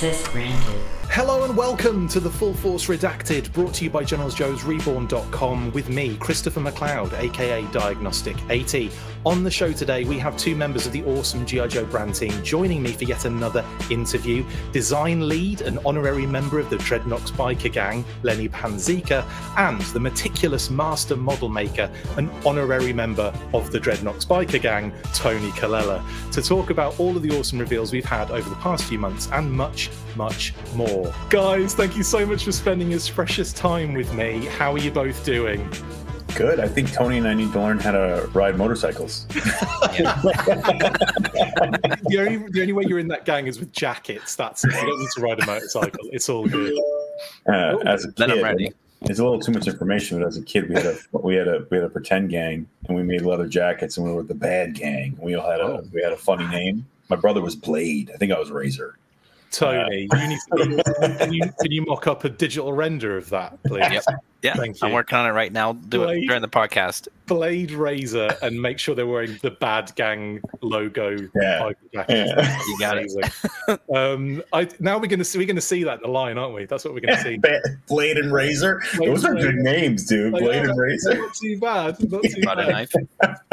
Access granted. Hello and welcome to the Full Force Redacted, brought to you by General Joe's REBORN.com with me, Christopher McLeod, aka Diagnostic AT. On the show today, we have two members of the awesome G.I. Joe brand team joining me for yet another interview. Design lead and honorary member of the Dreadnoks biker gang, Lenny Panzika, and the meticulous master model maker and honorary member of the Dreadnoks biker gang, Tony Colella, to talk about all of the awesome reveals we've had over the past few months and much, much more. Guys, thank you so much for spending this precious time with me. How are you both doing? Good. I think Tony and I need to learn how to ride motorcycles. The only way you're in that gang is with jackets. That's it. You don't need to ride a motorcycle. It's all good. As a kid, it's a little too much information, but as a kid, we had a pretend gang, and we made leather jackets, and we were the bad gang. We all had a funny name. My brother was Blade. I think I was Razor. Tony, can you mock up a digital render of that, please? Yep. Yeah, thank you. I'm working on it right now. Do it during the podcast. Blade Razor, and make sure they're wearing the Bad Gang logo. Yeah. You got it. Now we're gonna see that in the line, aren't we? That's what we're gonna see. Blade and Razor. Those are good names, dude. Blade and Razor. Not too bad. Not too bad. Knife.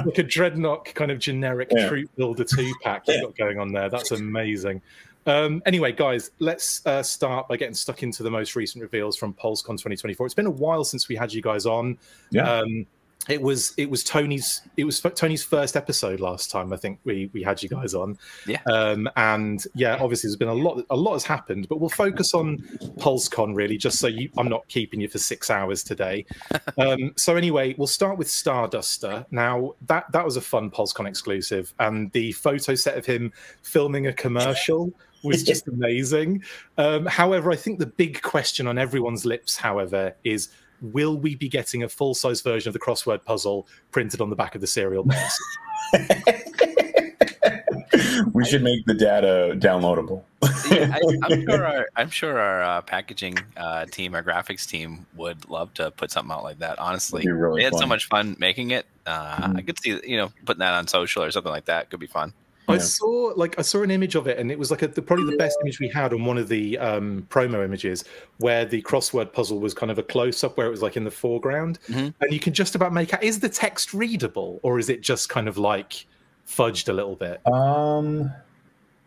Like a Dreadnought kind of generic troop builder 2-pack you've got going on there. That's amazing. Anyway, guys, let's start by getting stuck into the most recent reveals from PulseCon 2024. It's been a while since we had you guys on. Yeah. It was Tony's first episode last time. I think we had you guys on. Yeah. And yeah, obviously there's been a lot has happened, but we'll focus on PulseCon really, just so I'm not keeping you for 6 hours today. So anyway, we'll start with Starduster. Now that was a fun PulseCon exclusive, and the photo set of him filming a commercial was just amazing. However, I think the big question on everyone's lips, however, is will we be getting a full-size version of the crossword puzzle printed on the back of the cereal box? We should make the data downloadable. I'm sure our packaging team, our graphics team, would love to put something out like that. Honestly, really they had fun. so much fun making it. I could see, putting that on social or something like that could be fun. I saw an image of it, and it was like probably the best image we had on one of the promo images, where the crossword puzzle was kind of a close-up, where it was like in the foreground, and you can just about make out. Is the text readable, or is it just kind of like fudged a little bit? Hold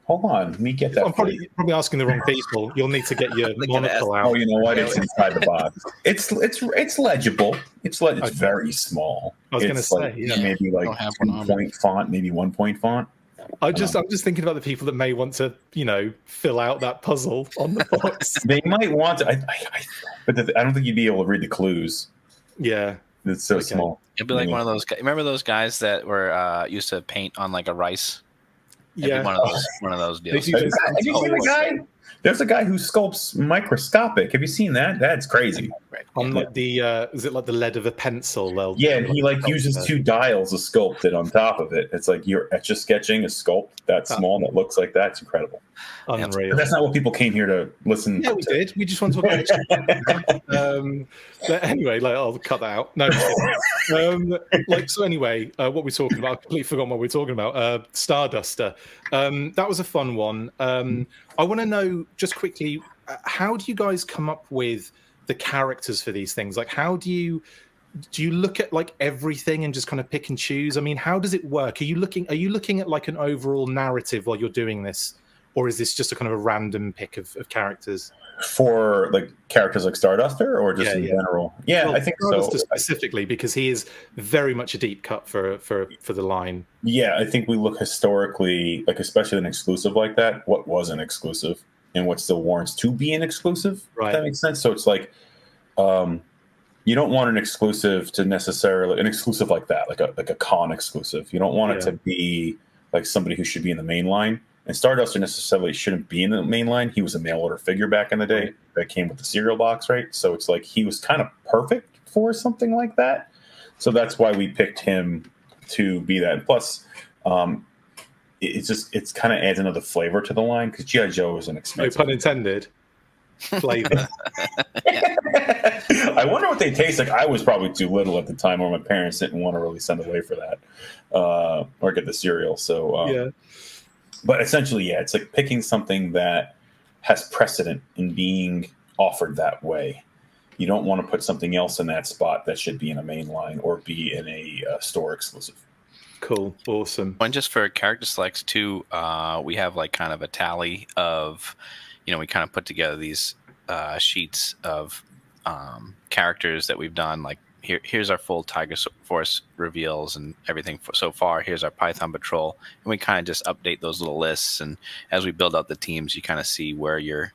on, let me get that. I'm probably asking the wrong people. You'll need to get your monocle out. Oh, you know what? It's inside the box. It's legible. It's very small. I was going to say, maybe like 2-point font, maybe 1-point font. I'm just thinking about the people that may want to, fill out that puzzle on the box. They might want to, but I don't think you'd be able to read the clues. Yeah, it's so small. It'd be like one of those guys. Remember those guys that were used to paint on like a rice? Yeah, one of those deals. Have you seen the guy? There's a guy who sculpts microscopic. Have you seen that? That's crazy. On like is it like the lead of a pencil? Yeah, and he like uses 2 dials to sculpt it on top of it. It's like you're etch-a-sketching a sculpt that small that looks like that. It's incredible. Unreal. But that's not what people came here to listen. Yeah, we did. We just want to talk about it. But anyway, I'll cut that out. No. So anyway, what we're talking about, I completely forgot what we're talking about. Starduster. That was a fun one. I want to know just quickly, how do you guys come up with the characters for these things? Like, how do you look at like everything and just kind of pick and choose? I mean, how does it work? Are you looking at like an overall narrative while you're doing this, or is this just a kind of a random pick of characters? For like characters like Starduster, or just in general? Yeah, well, I think Starduster specifically, because he is very much a deep cut for the line. Yeah, I think we look historically, like especially an exclusive like that, what was an exclusive and what still warrants to be an exclusive. Right. If that makes sense. So it's like you don't want an exclusive to necessarily an exclusive like that, like a con exclusive. You don't want it to be like somebody who should be in the main line. And Starduster necessarily shouldn't be in the main line. He was a mail order figure back in the day that came with the cereal box, right? So it's like he was kind of perfect for something like that. So that's why we picked him to be that. And plus, it's kind of adds another flavor to the line because G.I. Joe is an expensive. No pun intended. Flavor. I wonder what they taste like. I was probably too little at the time, or my parents didn't want to really send away for that or get the cereal. So But essentially, yeah, it's like picking something that has precedent in being offered that way. You don't want to put something else in that spot that should be in a main line or be in a store exclusive. Cool. Awesome. And just for character selects too, we have like kind of a tally of, you know, we kind of put together these sheets of characters that we've done. Like here's our full Tiger Force reveals and everything so far. Here's our Python Patrol. And we kind of just update those little lists. And as we build out the teams, you kind of see where you're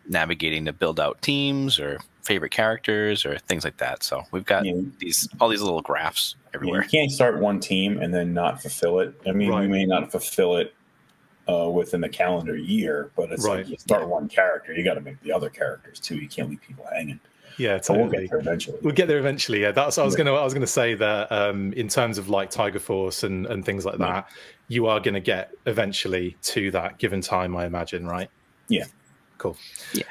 navigating to build out teams or favorite characters or things like that. So we've got all these little graphs everywhere. You can't start one team and then not fulfill it. I mean, we may not fulfill it within the calendar year, but it's like you start one character, you got to make the other characters too. You can't leave people hanging. Yeah, totally. We'll get there eventually. We'll get there eventually. Yeah, that's. I was gonna say that in terms of like Tiger Force and things like that, you are gonna get eventually to that given time, I imagine, right? Yeah. Cool. Yeah.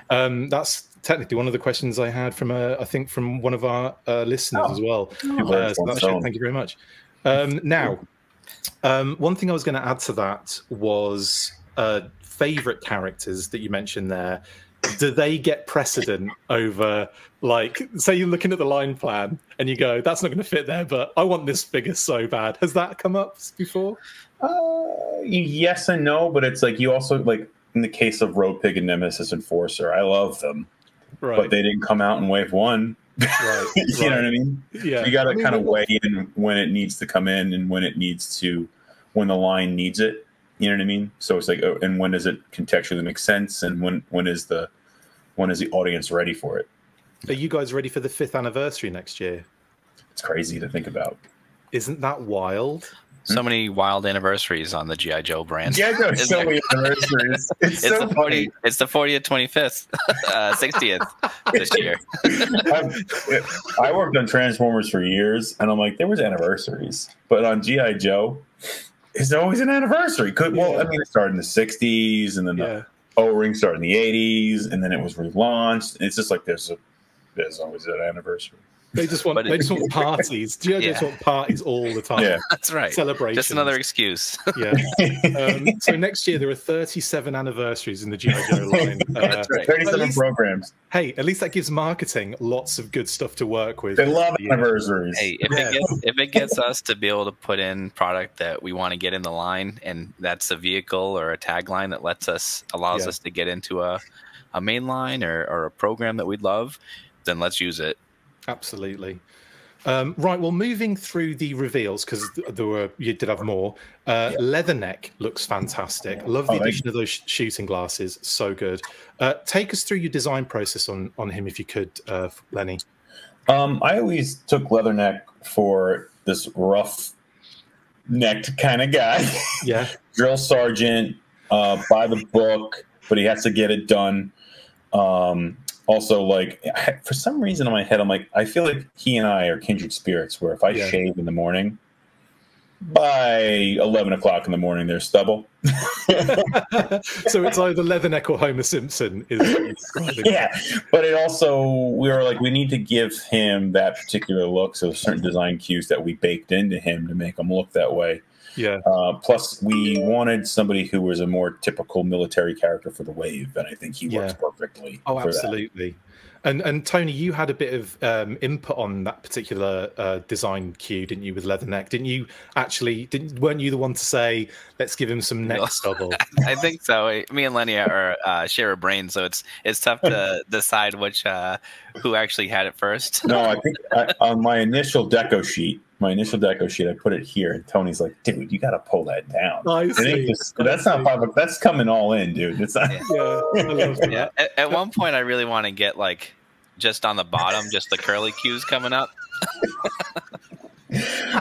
That's technically one of the questions I had from I think from one of our listeners as well. So thank you very much. Now, one thing I was going to add to that was favorite characters that you mentioned there. Do they get precedent over, like, say you're looking at the line plan and you go, that's not going to fit there, but I want this figure so bad. Has that come up before? Yes and no, but it's like you also, like, in the case of Road Pig and Nemesis Enforcer, I love them, but they didn't come out in wave one. Right. You know what I mean? Yeah. You got to kind of weigh in when it needs to come in and when it needs to, when the line needs it. You know what I mean? So it's like, and when does it contextually make sense? And when is the audience ready for it? Are you guys ready for the 5th anniversary next year? It's crazy to think about. Isn't that wild? So many wild anniversaries on the G.I. Joe brand. Yeah, there's so many anniversaries. It's so the 40th, it's the 40th, 25th, 60th this year. I worked on Transformers for years, and I'm like, there was anniversaries, but on G.I. Joe, it's always an anniversary. Well, I mean, it started in the 60s, and then the O-Ring started in the 80s, and then it was relaunched. It's just like there's always an anniversary. They just want parties. G.I. Joe just want parties all the time. Yeah, that's right. Celebrations. Just another excuse. Yeah. So next year there are 37 anniversaries in the G.I. Joe line. That's right. 37 programs. Hey, at least that gives marketing lots of good stuff to work with. They love anniversaries. Hey, if it gets us to be able to put in product that we want to get in the line, and that's a vehicle or a tagline that allows us to get into a main line or a program that we'd love, then let's use it. Absolutely. Right, well, moving through the reveals, because you did have more. Leatherneck looks fantastic. Love the addition of those shooting glasses. So good. Take us through your design process on him, if you could, Lenny. I always took Leatherneck for this rough-necked kind of guy. Yeah. Drill sergeant, by the book, but he has to get it done. Also, like, for some reason in my head, I'm like, I feel like he and I are kindred spirits, where if I shave in the morning, by 11 o'clock in the morning, there's stubble. So it's either Leatherneck or Homer Simpson. Yeah, but it also, we were like, we need to give him that particular look, so certain design cues that we baked into him to make him look that way. Yeah. Plus, we wanted somebody who was a more typical military character for the wave, and I think he works perfectly. Oh, absolutely. And Tony, you had a bit of input on that particular design cue, didn't you, with Leatherneck? Didn't you actually? Weren't you the one to say, "Let's give him some neck stubble"? I think so. Me and Lenny share a brain, so it's tough to decide who actually had it first. No, I think on my initial deco sheet. I put it here, and Tony's like, "Dude, you got to pull that down." That's not public. That's coming all in, dude. It's not. Yeah. At one point, I really want to get like just on the bottom, just the curly cues coming up.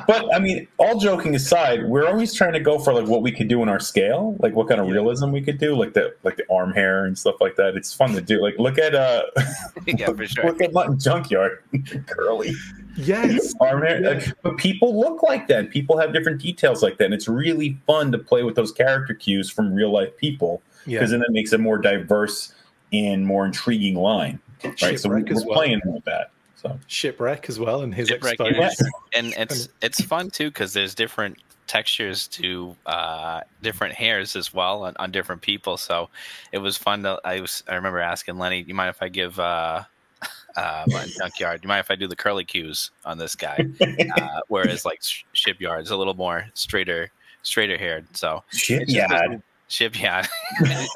But I mean, all joking aside, we're always trying to go for like what we could do in our scale, like what kind of realism we could do, like the arm hair and stuff like that. It's fun to do. Like look at for sure. Look at Mutton Junkyard, curly. Yes. Arm hair. But people look like that. People have different details like that. And it's really fun to play with those character cues from real life people, because then it makes a more diverse and more intriguing line. Right. So we're playing with that. So Shipwreck as well, and his exposure. And it's fun too, because there's different textures to different hairs as well on different people. So it was fun to. I remember asking Lenny, "You mind if I give Junkyard? You mind if I do the curly cues on this guy?" Whereas like Shipyard's a little more straighter haired. So Shipyard. Shipyard.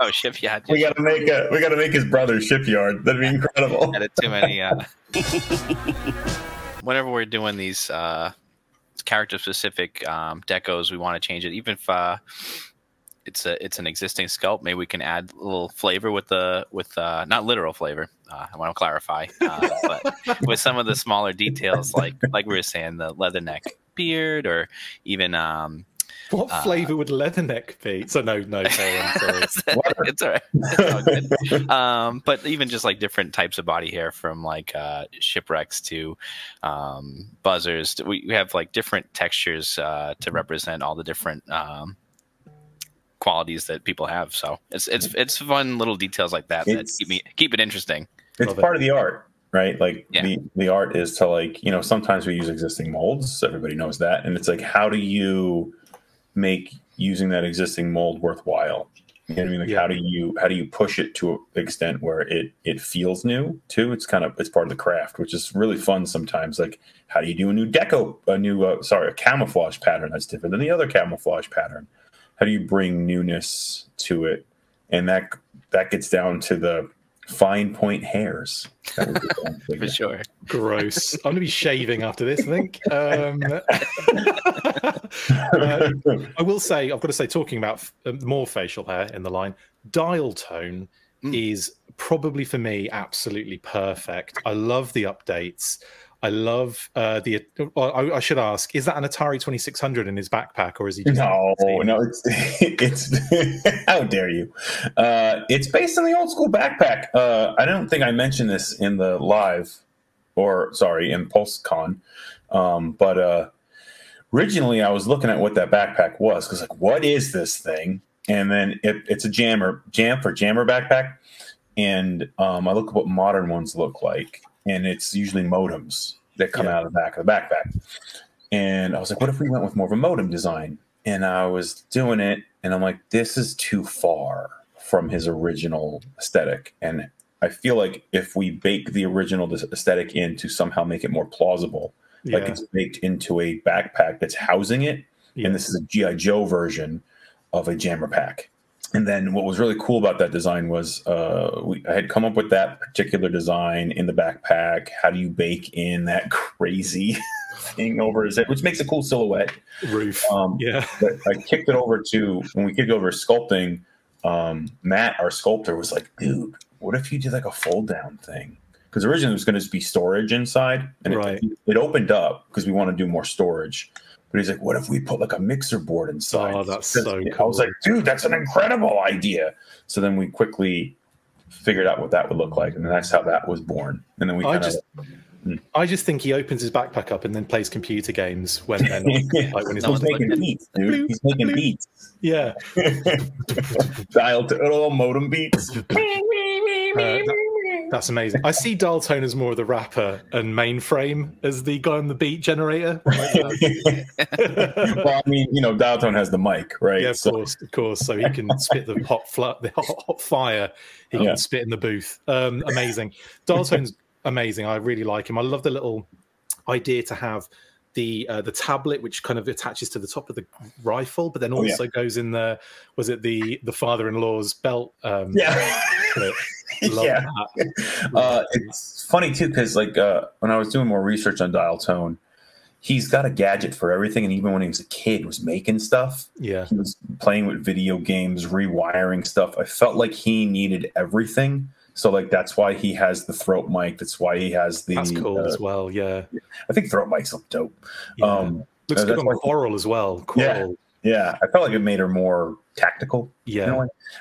Oh, Shipyard. We gotta make his brother Shipyard. That'd be incredible. Added too many. Whenever we're doing these character specific decos, we want to change it. Even if it's an existing sculpt, maybe we can add a little flavor with not literal flavor. I want to clarify, but with some of the smaller details, like we were saying, the leather neck beard, or even what flavor would leatherneck be? So no, sorry. It's all right. It's all good. But even just like different types of body hair, from like shipwrecks to buzzers, we have like different textures to represent all the different qualities that people have. So it's fun little details like that keep it interesting. It's part of the art, right? Like the art is to, like, sometimes we use existing molds. Everybody knows that, and it's like, how do you make using that existing mold worthwhile? You know what I mean? Like, how do you push it to an extent where it feels new too? It's part of the craft, which is really fun sometimes. Like, how do you do a camouflage pattern that's different than the other camouflage pattern? How do you bring newness to it? And that gets down to the fine point hairs. For sure. Gross. I'm going to be shaving after this, I think. I will say, I've got to say, talking about more facial hair in the line, dial tone is probably, for me, absolutely perfect. I love the updates. I love I should ask, is that an Atari 2600 in his backpack, or is he just... No, it's how dare you? It's based on the old school backpack. I don't think I mentioned this in the live, in PulseCon, but originally I was looking at what that backpack was, because, like, what is this thing? And then it's a jammer backpack, and I look at what modern ones look like, and it's usually modems that come out of the back of the backpack. And I was like, what if we went with more of a modem design? And I was doing it, and I'm like, this is too far from his original aesthetic. And I feel like if we bake the original aesthetic in to somehow make it more plausible, like it's baked into a backpack that's housing it, and this is a G.I. Joe version of a jammer pack. And then what was really cool about that design was I had come up with that particular design in the backpack. How do you bake in that crazy thing over his head, which makes a cool silhouette roof? But I kicked it over to, when we kicked it over to sculpting, Matt, our sculptor, was like, dude, what if you did like a fold down thing? Because originally it was going to be storage inside, and it opened up because we want to do more storage. But he's like, what if we put like a mixer board inside? Oh, that's so cool. I was like, dude, that's an incredible idea. So then we quickly figured out what that would look like, and that's how that was born. And then I just think he opens his backpack up and then plays computer games when they're not, like when he's making beats, dude. He's making beats. Yeah. Dial to little modem beats. That's amazing. I see dial tone as more of the rapper and mainframe as the guy on the beat generator. Well, I mean, dial tone has the mic, right? Yeah, of course. So he can spit the hot fire. He can spit in the booth. Amazing. Dial tone's amazing. I really like him. I love the little idea to have the tablet, which kind of attaches to the top of the rifle, but then also goes in the father-in-law's belt. It's funny too, because like when I was doing more research on dial tone, he's got a gadget for everything, and even when he was a kid, was making stuff. He was playing with video games, rewiring stuff. I felt like he needed everything. So like that's why he has the throat mic. That's why he has the. That's cool as well. Yeah, I think throat mics look dope. Looks good on Coral as well. Coral. Yeah, I felt like it made her more tactical.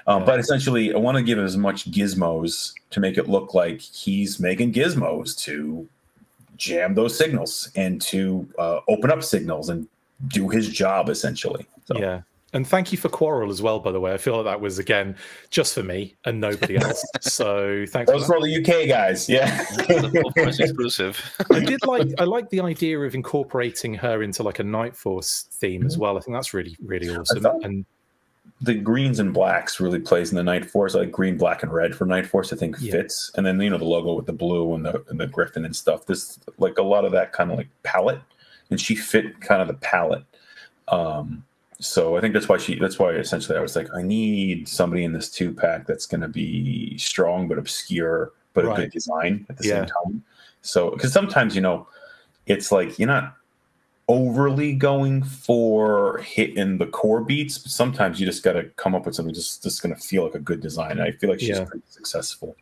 But essentially, I want to give him as much gizmos to make it look like he's making gizmos to jam those signals and to open up signals and do his job essentially. So. Yeah. And thank you for Quarrel as well, by the way. I feel like that was, again, just for me and nobody else. So thanks. Those for the UK guys, yeah. Exclusive. I like the idea of incorporating her into like a Night Force theme as well. I think that's really, really awesome. And the greens and blacks really plays in the Night Force, like green, black, and red for Night Force, I think fits. And then, the logo with the blue and the griffin and stuff. This, like, a lot of that kind of like palette, and she fit kind of the palette. So I think that's why essentially I was like, I need somebody in this 2-pack that's going to be strong but obscure, but a good design at the same time. So, because sometimes, it's like you're not overly going for hitting the core beats, but sometimes you just got to come up with something just going to feel like a good design. And I feel like she's pretty successful.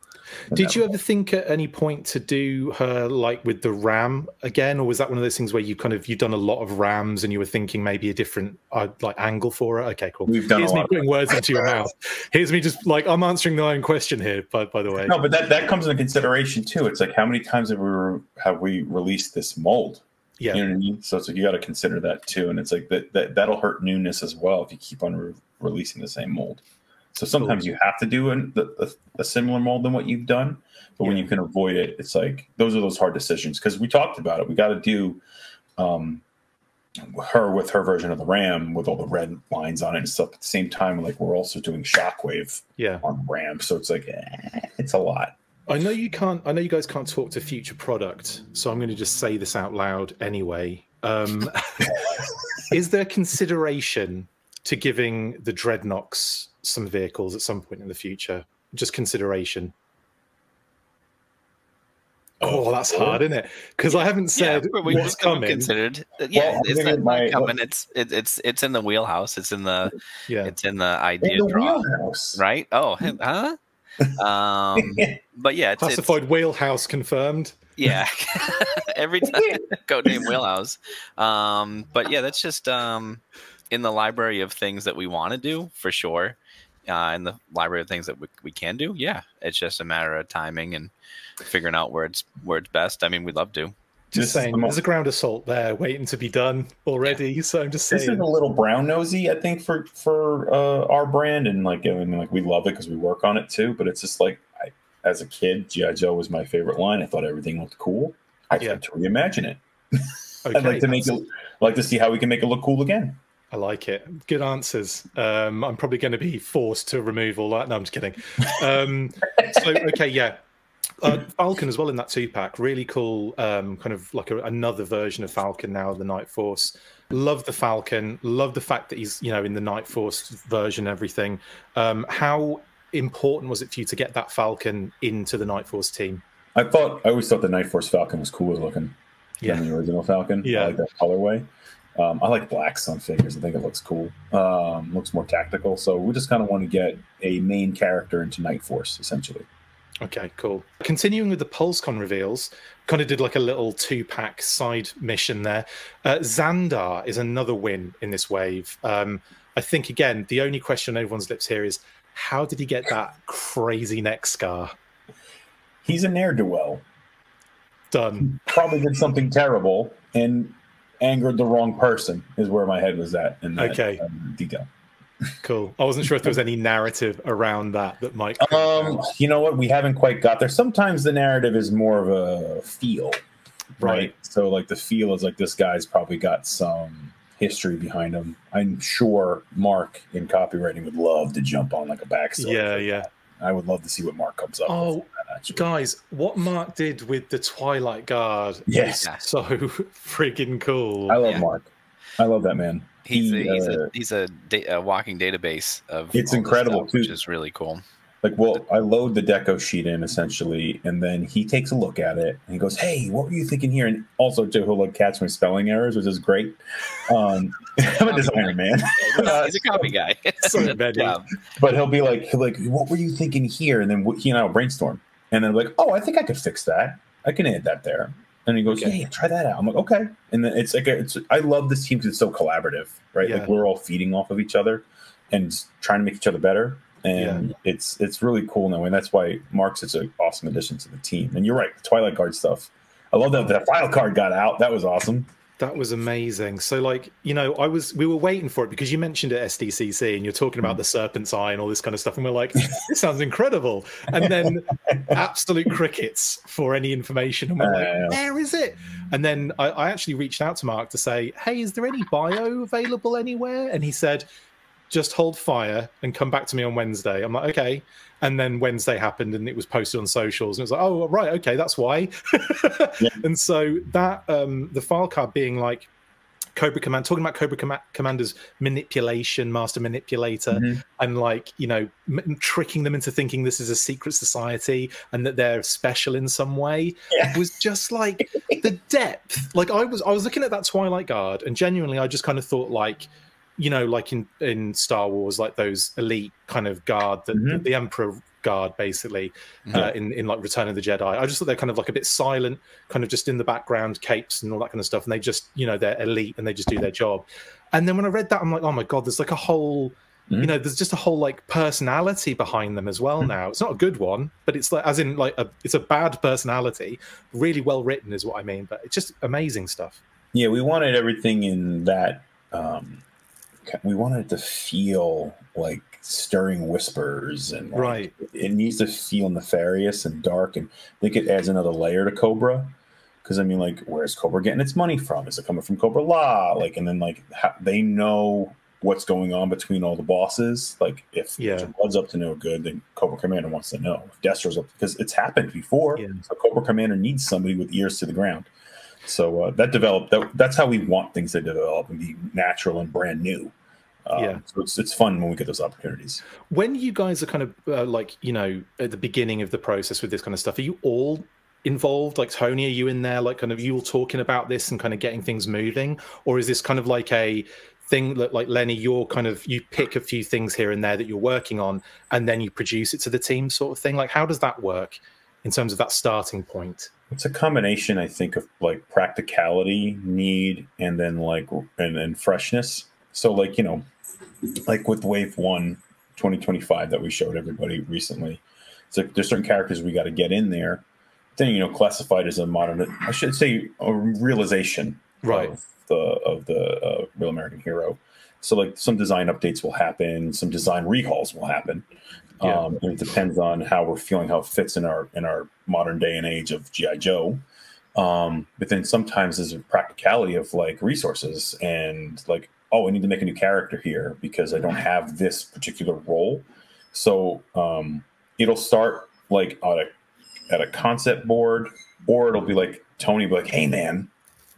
Did you ever think at any point to do her like with the ram again, or was that one of those things where you've done a lot of rams and you were thinking maybe a different like angle for it? Okay, cool. We've done. Here's me putting words into your mouth. Here's me just like I'm answering my own question here. By the way, no, but that comes into consideration too. It's like how many times have we released this mold? Yeah, you know what I mean. So it's like you got to consider that too, and it's like that'll hurt newness as well if you keep on releasing the same mold. So sometimes you have to do a similar mold than what you've done, but when you can avoid it, it's like those are those hard decisions. Because we talked about it, we got to do her with her version of the Ram with all the red lines on it and stuff. At the same time, like we're also doing Shockwave on Ram, so it's like it's a lot. I know you guys can't talk to future product, so I'm going to just say this out loud anyway. Is there consideration to giving the Dreadnoks some vehicles at some point in the future? Just consideration. Oh, that's hard, isn't it? Because I haven't said what's coming. Considered. Yeah, it's not coming. It's in the wheelhouse. It's in the idea wheelhouse, right? Oh, huh? But yeah, classified wheelhouse confirmed. Yeah, every time codename wheelhouse. But yeah, that's just in the library of things that we want to do for sure. In the library of things that we can do, it's just a matter of timing and figuring out where it's best. I mean, we'd love to. Just saying, there's a ground assault there waiting to be done already. Yeah. So I'm just saying, this is a little brown nosy, I think, for our brand, and like we love it because we work on it too. But it's just like, as a kid, G.I. Joe was my favorite line. I thought everything looked cool. I'd like to reimagine it. Okay, I'd like to see how we can make it look cool again. I like it. Good answers. I'm probably going to be forced to remove all that. No, I'm just kidding. Falcon as well in that 2-pack. Really cool. Kind of like another version of Falcon now, the Night Force. Love the Falcon. Love the fact that he's in the Night Force version. Everything. How important was it for you to get that Falcon into the Night Force team? I always thought the Night Force Falcon was cooler looking than the original Falcon. I like that colorway. I like blacks on figures. I think it looks cool. Looks more tactical. So we just kind of want to get a main character into Night Force, essentially. Okay, cool. Continuing with the PulseCon reveals, kind of did like a little 2-pack side mission there. Xandar is another win in this wave. I think, again, the only question on everyone's lips here is, how did he get that crazy neck scar? He's a ne'er-do-well. Done. Probably did something terrible and angered the wrong person is where my head was at in that detail. Cool. I wasn't sure if there was any narrative around that might you know what, we haven't quite got there. Sometimes the narrative is more of a feel, right? So like the feel is like this guy's probably got some history behind him. I'm sure Mark in copywriting would love to jump on like a backstory. I would love to see what Mark comes up with. Guys, what Mark did with the Twilight Guard is so friggin' cool. I love Mark. I love that man. He's a walking database of it's incredible stuff, which is really cool. Like, I load the deco sheet in essentially, and then he takes a look at it and he goes, "Hey, what were you thinking here?" And also, too, he'll like catch my spelling errors, which is great. I'm a designer, man. He's a copy guy. But he'll be like, "What were you thinking here?" And then he and I'll brainstorm, and then like, "Oh, I think I could fix that. I can add that there." And he goes, "Yeah, try that out." I'm like, "Okay." And then it's like I love this team because it's so collaborative, right? Like we're all feeding off of each other and trying to make each other better. And it's really cool in that way. And that's why Mark's such an awesome addition to the team. And you're right, the Twilight Guard stuff. I love that file card got out. That was awesome. That was amazing. So, like, you know, we were waiting for it because you mentioned it at SDCC and you're talking about the serpent's eye and all this kind of stuff. And we're like, this sounds incredible. And then absolute crickets for any information. And we're like, where is it? And then I actually reached out to Mark to say, hey, is there any bio available anywhere? And he said, just hold fire and come back to me on Wednesday. I'm like, okay. And then Wednesday happened and it was posted on socials and it was like, oh, right, okay, that's why. Yeah. And so that, the file card being like Cobra Command, talking about Cobra Commander's manipulation, master manipulator, and like, you know, tricking them into thinking this is a secret society and that they're special in some way, was just like the depth. Like I was looking at that Twilight Guard and genuinely I just kind of thought like, you know, like in Star Wars, like those elite kind of guard, the Emperor guard, basically, in like Return of the Jedi. I just thought they're kind of like a bit silent, kind of just in the background, capes and all that kind of stuff. And they just, you know, they're elite and they just do their job. And then when I read that, I'm like, oh my God, there's like a whole, you know, there's just a whole like personality behind them as well now. It's not a good one, but it's like, as in like, it's a bad personality. Really well written is what I mean, but it's just amazing stuff. Yeah, we wanted everything in that, we wanted it to feel like stirring whispers and like, it needs to feel nefarious and dark, and I think it adds another layer to Cobra, because I mean, like, where's Cobra getting its money from? Is it coming from Cobra La? Like, and then like they know what's going on between all the bosses. Like if Blood's up to no good, then Cobra Commander wants to know. If Destro's up, because it's happened before, so Cobra Commander needs somebody with ears to the ground. So that developed. That's how we want things to develop and be natural and brand new. So it's fun when we get those opportunities. When you guys are kind of like, you know, at the beginning of the process with this kind of stuff, are you all involved? Like Tony, are you in there, like kind of you all talking about this and kind of getting things moving? Or is this kind of like a thing that, like Lenny, you're kind of, you pick a few things here and there that you're working on and then you produce it to the team sort of thing? Like how does that work in terms of that starting point? It's a combination, I think, of like practicality, need, and then like and freshness. So like, you know, like with Wave 1 2025 that we showed everybody recently, it's like there's certain characters we got to get in there. Then, you know, classified as a modern, I should say, a realization of the Real American Hero. So like some design updates will happen, some design rehauls will happen. And it depends on how we're feeling, how it fits in our modern day and age of G.I. Joe. But then sometimes there's a practicality of like resources and like, oh, I need to make a new character here because I don't have this particular role. So it'll start like at a concept board, or it'll be like Tony be like, hey man,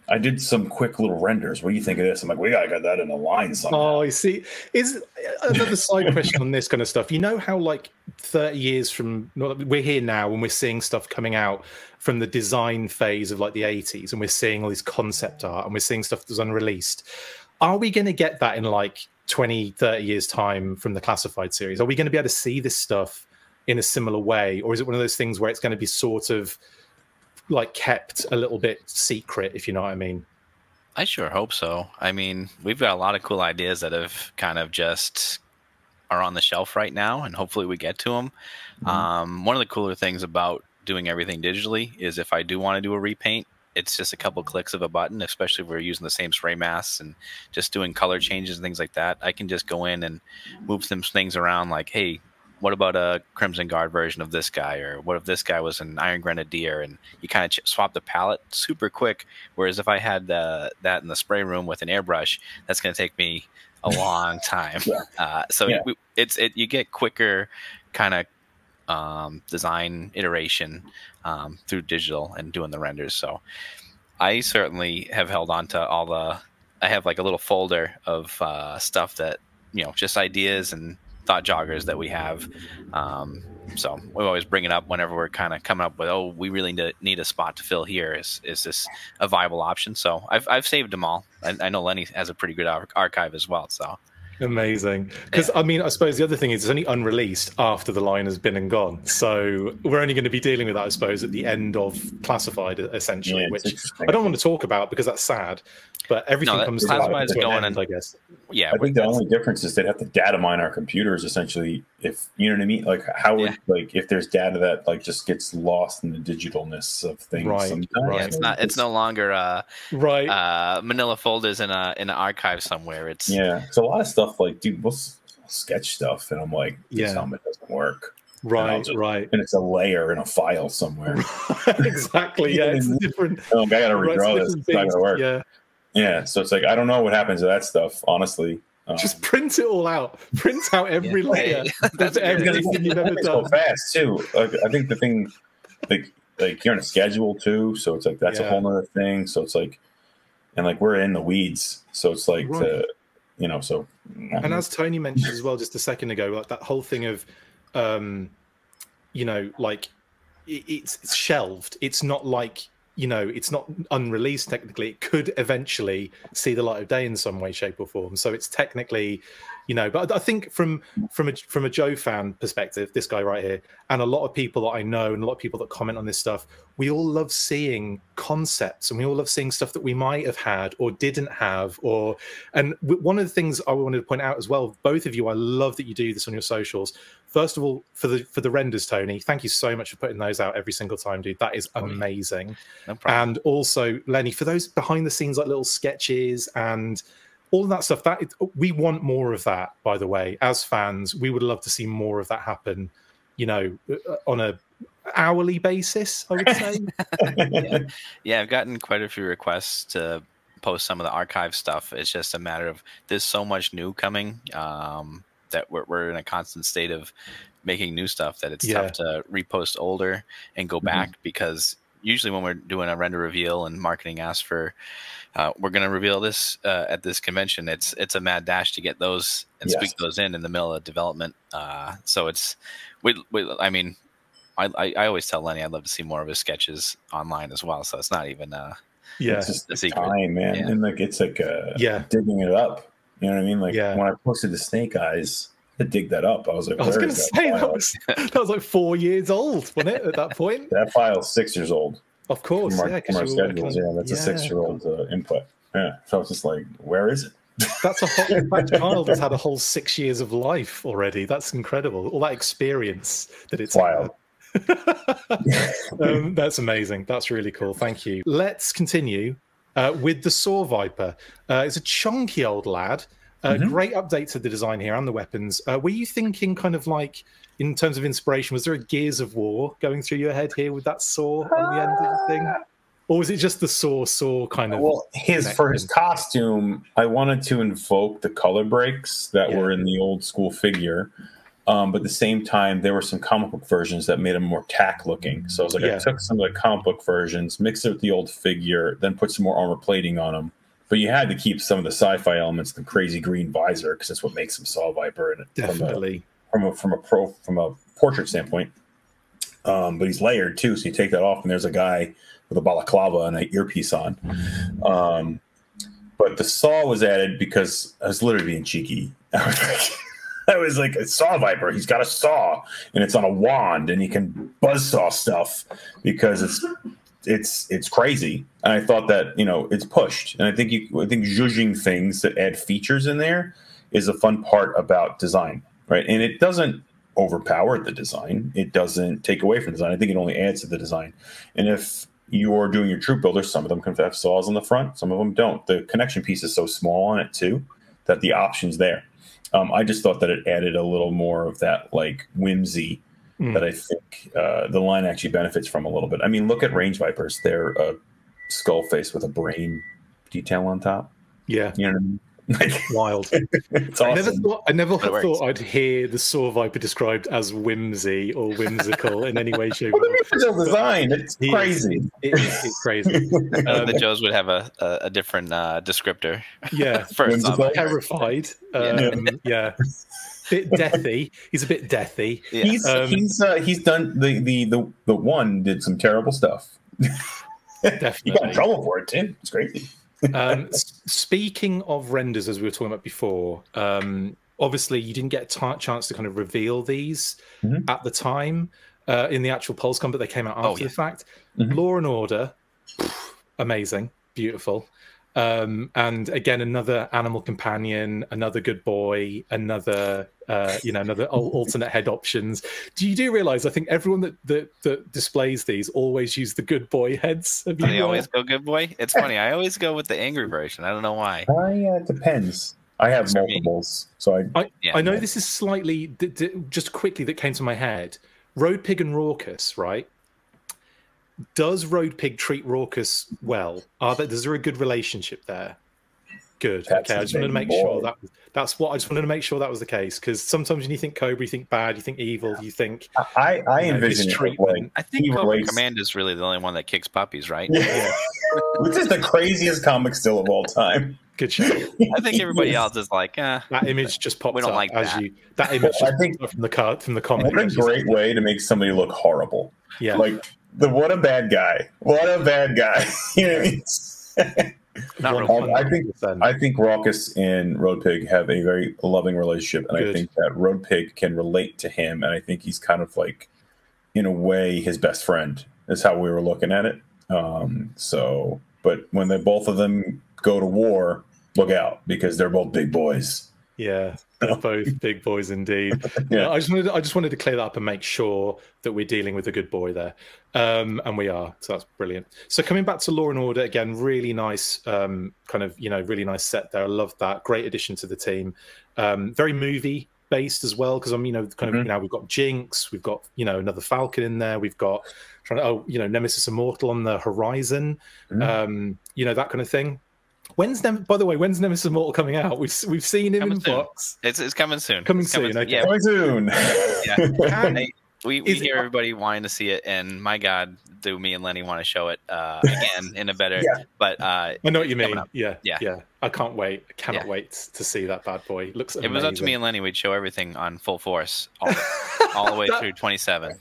I did some quick little renders. What do you think of this? I'm like, we gotta get that in a line somehow. Oh, I see. Is another side question on this kind of stuff. You know how like 30 years from, we're here now and we're seeing stuff coming out from the design phase of like the 80s, and we're seeing all this concept art and we're seeing stuff that's unreleased. Are we going to get that in like 20, 30 years time from the Classified series? Are we going to be able to see this stuff in a similar way? Or is it one of those things where it's going to be sort of like kept a little bit secret, if you know what I mean? I sure hope so. I mean, we've got a lot of cool ideas that have kind of just are on the shelf right now, and hopefully we get to them. One of the cooler things about doing everything digitally is if I do want to do a repaint, it's just a couple clicks of a button, especially if we're using the same spray masks and just doing color changes and things like that. I can just go in and move some things around like, hey, what about a Crimson Guard version of this guy? Or what if this guy was an Iron Grenadier? And you kind of swap the palette super quick. Whereas if I had that in the spray room with an airbrush, that's going to take me a long time. You get quicker kind of design iteration through digital and doing the renders. So I certainly have held on to I have like a little folder of stuff that, you know, just ideas and thought joggers that we have. So we always bring it up whenever we're kind of coming up with, oh, we really need a spot to fill here. Is this a viable option? So I've saved them all. I know Lenny has a pretty good archive as well. So Amazing. Because I mean, I suppose the other thing is it's only unreleased after the line has been and gone. So we're only going to be dealing with that, I suppose, at the end of Classified, essentially, which I don't want to talk about because that's sad. But everything comes to an end, I guess. Yeah, I think the only difference is they'd have to data mine our computers, essentially. If you know what I mean, like how would like if there's data that like just gets lost in the digitalness of things. Right. Yeah, it's no longer manila folders in an archive somewhere. It's a lot of stuff like, dude, we'll sketch stuff, and I'm like, this helmet doesn't work. Right. And it's a layer in a file somewhere. Exactly. Yeah, it's different. Oh, I got to redraw this. It's not gonna work. Yeah. Yeah, so it's like I don't know what happens to that stuff, honestly. Just print it all out. Print out every layer. That's everything you've ever done. So fast too. Like, I think the thing, like you're on a schedule too, so it's like that's a whole nother thing. So it's like, and like we're in the weeds, so it's like you know. So and as Tony mentioned as well just a second ago, like that whole thing of, you know, like it's shelved. It's not like, you know, it's not unreleased technically. It could eventually see the light of day in some way, shape, or form. So it's technically, you know, but I think from a Joe fan perspective, this guy right here, and a lot of people that I know and a lot of people that comment on this stuff, we all love seeing concepts and we all love seeing stuff that we might have had or didn't have. And one of the things I wanted to point out as well, both of you, I love that you do this on your socials. First of all, for the renders, Tony, thank you so much for putting those out every single time, dude. That is amazing. No problem. And also, Lenny, for those behind the scenes, like little sketches and all of that stuff, we want more of that, by the way. As fans, we would love to see more of that happen, you know, on a hourly basis, I would say. Yeah, I've gotten quite a few requests to post some of the archive stuff. It's just a matter of there's so much new coming that we're in a constant state of making new stuff that it's tough to repost older and go back, because usually when we're doing a render reveal and marketing asks for we're going to reveal this at this convention, it's a mad dash to get those and squeak those in the middle of development. So it's I mean, I always tell Lenny I'd love to see more of his sketches online as well. So it's not even it's just a secret, time, man. And like it's like digging it up. You know what I mean? Like when I posted the Snake Eyes, to dig that up, I was like, I was going to say that was like 4 years old, wasn't it? At that point, that file's 6 years old. Of course, from our schedules. That's a 6-year-old input. Yeah, so it's just like, where is it? That's that child has had a whole 6 years of life already. That's incredible. All that experience that it's wild. That's amazing. That's really cool. Thank you. Let's continue with the Saw Viper. It's a chunky old lad. Great update to the design here and the weapons. Were you thinking kind of like, in terms of inspiration, was there a Gears of War going through your head here with that saw on the end of the thing? Or was it just the saw kind of? Well, for his costume, I wanted to invoke the color breaks that were in the old school figure. But at the same time, there were some comic book versions that made him more tack looking. So I was like, I took some of the comic book versions, mixed it with the old figure, then put some more armor plating on him. But you had to keep some of the sci-fi elements, the crazy green visor, because that's what makes him Saw Viper. And definitely from a portrait standpoint. But he's layered too, so you take that off, and there's a guy with a balaclava and an earpiece on. But the saw was added because I was literally being cheeky. I was like, a Saw Viper. He's got a saw, and it's on a wand, and he can buzzsaw stuff because it's crazy. And I thought that, you know, it's pushed. And I think zhuzhing things that add features in there is a fun part about design, right? And it doesn't overpower the design. It doesn't take away from the design. I think it only adds to the design. And if you're doing your troop builders, some of them can have saws on the front, some of them don't. The connection piece is so small on it too that the option's there. I just thought that it added a little more of that like whimsy that I think the line actually benefits from a little bit. I mean, look at Range Vipers. They're a skull face with a brain detail on top. Yeah. You know what I mean? Like, wild. It's awesome. I never thought I'd hear the Saw Viper described as whimsy or whimsical in any way, shape, or form. Well, design. It's crazy. It's crazy. The Joes would have a different descriptor. Yeah. First, terrified. Bit deathy. He's a bit deathy. Yeah. He's done the one did some terrible stuff. Definitely. He got in trouble for it too. It's crazy. Speaking of renders, as we were talking about before, obviously you didn't get a chance to kind of reveal these at the time in the actual PulseCon, but they came out after the fact. Law and Order, amazing, beautiful. And again, another animal companion, another good boy, another another alternate head options. Do you realize? I think everyone that displays these always use the good boy heads. They always go good boy. It's funny. I always go with the angry version. I don't know why. It depends. I have multiples, so I know this is slightly just quickly that came to my head. Road Pig and Raucous, right? Does Road Pig treat Raucous well? Is there a good relationship there? Good. Okay, I just wanted to make sure I just wanted to make sure that was the case, because sometimes when you think Cobra, you think bad, you think evil, you think I envision treatment. I think Cobra Commander is really the only one that kicks puppies, right? Yeah. Which is the craziest comic still of all time. Good show. I think everybody else is like, that image just popped we don't up like as that. That image just popped up from the comic. What a great way to make somebody look horrible. Yeah. Like what a bad guy. What a bad guy. You know what I mean? I think Raucous and Road Pig have a very loving relationship, and I think that Road Pig can relate to him, and I think he's kind of like, in a way, his best friend is how we were looking at it. But when both of them go to war, look out, because they're both big boys. Yeah, they're both big boys indeed. Yeah, I just wanted to clear that up and make sure that we're dealing with a good boy there, and we are. So that's brilliant. So coming back to Law and Order again, really nice, really nice set there. I love that. Great addition to the team. Very movie based as well, because we've got Jinx, we've got another Falcon in there, we've got Nemesis Immortal on the horizon, that kind of thing. When's Nemesis Immortal coming out? We've seen him in box. It's coming soon. Coming soon. Okay. Yeah. Coming soon. Yeah. We hear everybody wanting to see it, and my God, do me and Lenny want to show it again in a better. Yeah. But I know what you mean. Yeah. I can't wait. I cannot wait to see that bad boy. It looks amazing. It was up to me and Lenny, we'd show everything on full force all the way through 27.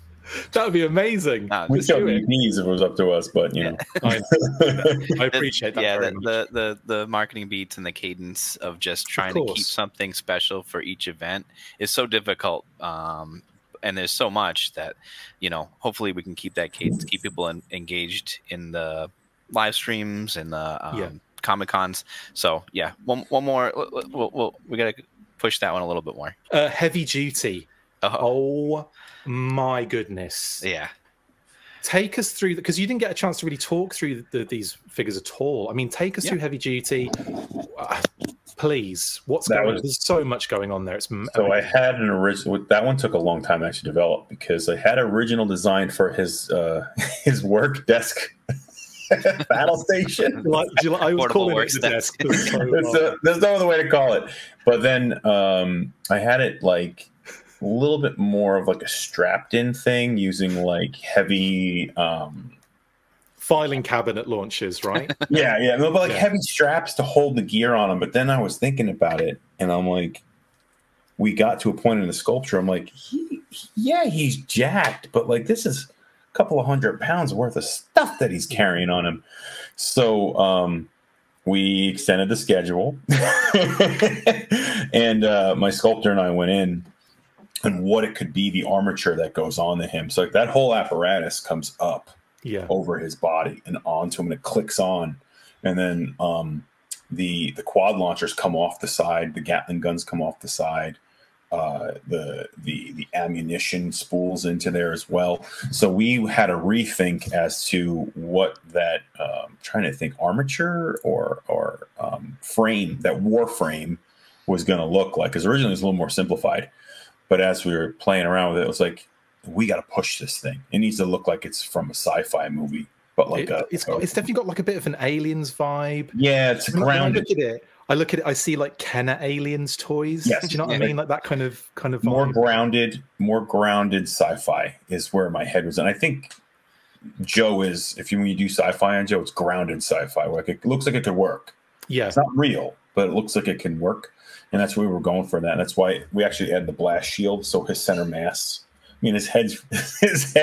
That would be amazing. We'd show EPs if it was up to us, but I appreciate that. Yeah, the marketing beats and the cadence of just trying to keep something special for each event is so difficult. And there's so much that, hopefully we can keep that cadence, keep people engaged in the live streams and the Comic Cons. So yeah, one more. We got to push that one a little bit more. Heavy Duty. Oh my goodness. Yeah. Take us through, because you didn't get a chance to really talk through these figures at all. I mean, take us through Heavy Duty. Please, what's going on? There's so much going on there. So I had an original. That one took a long time to actually develop, because I had original design for his work desk battle station. I was calling it the desk. There's no other way to call it. But then I had it like a little bit more of like a strapped-in thing, using like heavy filing cabinet launches, right? yeah, but like heavy straps to hold the gear on them. But then I was thinking about it, and I'm like, we got to a point in the sculpture. I'm like, he's jacked, but like this is a couple of 100 pounds worth of stuff that he's carrying on him. So we extended the schedule, and my sculptor and I went in, and what it could be, the armature that goes on to him. So like that whole apparatus comes up over his body and onto him, and it clicks on. And then the quad launchers come off the side, the Gatling guns come off the side, the ammunition spools into there as well. So we had a rethink as to what that trying to think armature or frame, that war frame, was going to look like, because originally it was a little more simplified. But as we were playing around with it, it was like, we got to push this thing. It needs to look like it's from a sci-fi movie, but like it's definitely got like a bit of an Aliens vibe. Yeah, it's grounded. I look at it. I see like Kenner Aliens toys. Yes. Do you know what I mean? Like that kind of vibe. More grounded sci-fi is where my head was. And I think Joe is, when you do sci-fi on Joe, it's grounded sci-fi. Like it looks like it could work. Yeah, it's not real, but it looks like it can work. And that's where we were going for that. That's why we actually added the blast shield. So his center mass, his head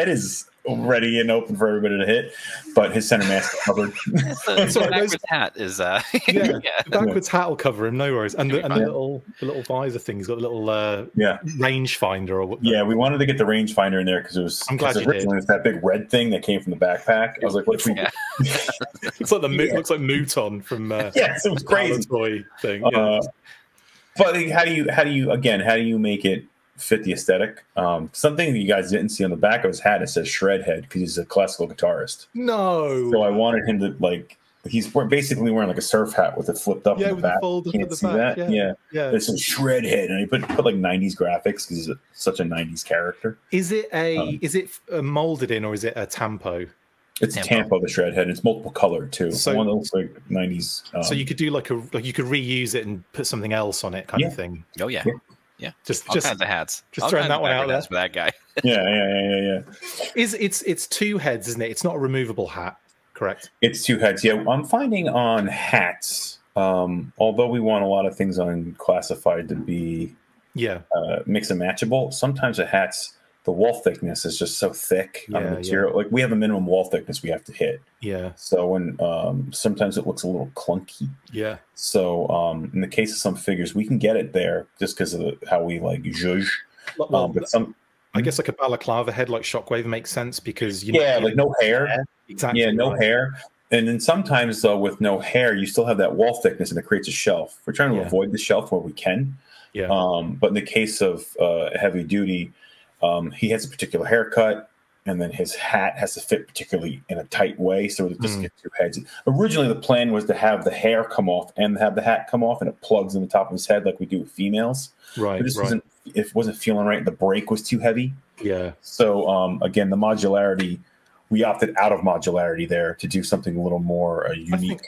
is ready and open for everybody to hit, but his center mask is covered. The backwards hat is the backwards hat will cover him, no worries. And the little visor thing, he's got a little range finder or we wanted to get the range finder in there because it was originally it's that big red thing that came from the backpack. I was like, what if we it's like looks like Mouton from yes, it was crazy toy thing. But how do you make it fit the aesthetic? Something that you guys didn't see on the back of his hat, it says shred head because he's a classical guitarist. No. So I wanted him to he's basically wearing like a surf hat with it flipped up in the back. Can't see that. Yeah. It's a shred head, and he put like 90s graphics because he's such a 90s character. Is it molded in, or is it a tampo? It's a tampo, the shred head. It's multiple colored too. So one that looks like 90s. So you could do you could reuse it and put something else on it, kind of thing. Oh yeah. Just kinds of hats. Just throwing that one out there for that guy. Yeah. It's two heads, isn't it? It's not a removable hat, correct? It's two heads. Yeah, I'm finding on hats. Although we want a lot of things unclassified to be mix and matchable. Sometimes the hats, the wall thickness is just so thick on the material. Like we have a minimum wall thickness we have to hit. Yeah. So when sometimes it looks a little clunky. Yeah. So in the case of some figures, we can get it there just because of how we zhuzh. But I guess like a balaclava head like Shockwave makes sense because like no hair. Exactly. Yeah, no hair. And then sometimes though with no hair, you still have that wall thickness and it creates a shelf. We're trying to avoid the shelf where we can. Yeah. But in the case of heavy duty, he has a particular haircut, and then his hat has to fit particularly in a tight way, so it just gets two heads. Originally, the plan was to have the hair come off and have the hat come off, and it plugs in the top of his head like we do with females. Right. But it wasn't feeling right. The break was too heavy. Yeah. So again, the modularity, we opted out of modularity there to do something a little more unique.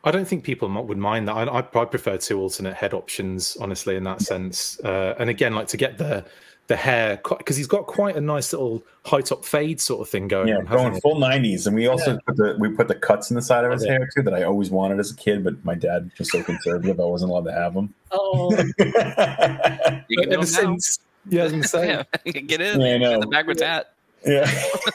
I don't think people would mind that. I prefer two alternate head options, honestly, in that sense. And again, to get the hair, because he's got quite a nice little high top fade sort of thing going on. Going full 90s, and we also put the cuts in the side of his hair too that I always wanted as a kid, but my dad was so conservative I wasn't allowed to have them. Oh, you can do them now. Yeah, I was gonna say, get in. Yeah, I know. The backwards hat. Yeah,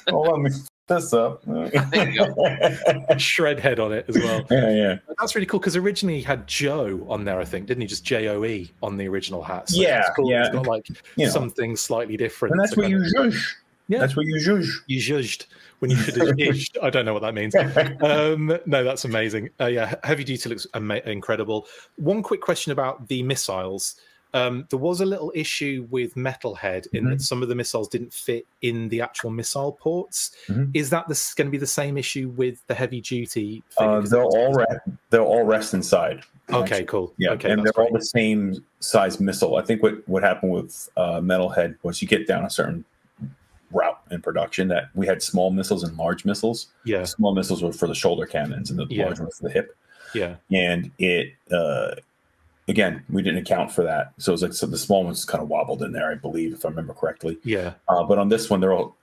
hold on, let me this up. There you go. Shred head on it as well. Yeah. That's really cool because originally he had Joe on there, I think, didn't he? Just JOE on the original hat. So yeah, cool. Yeah. It's got something slightly different. And that's where you zhuzh. Yeah, that's where you zhuzh. You zhuzhed when you should have zhuzhed. I don't know what that means. No, that's amazing. Heavy duty looks incredible. One quick question about the missiles. There was a little issue with Metalhead in that some of the missiles didn't fit in the actual missile ports. Is that going to be the same issue with the heavy duty? They'll all rest inside. Okay, actually. Cool. Yeah, okay, and they're all the same size missile. I think what happened with Metalhead was you get down a certain route in production that we had small missiles and large missiles. Yeah, small missiles were for the shoulder cannons and the large ones for the hip. Yeah, and it. Again, we didn't account for that. So it was the small ones kind of wobbled in there, I believe, if I remember correctly. Yeah. But on this one, they're all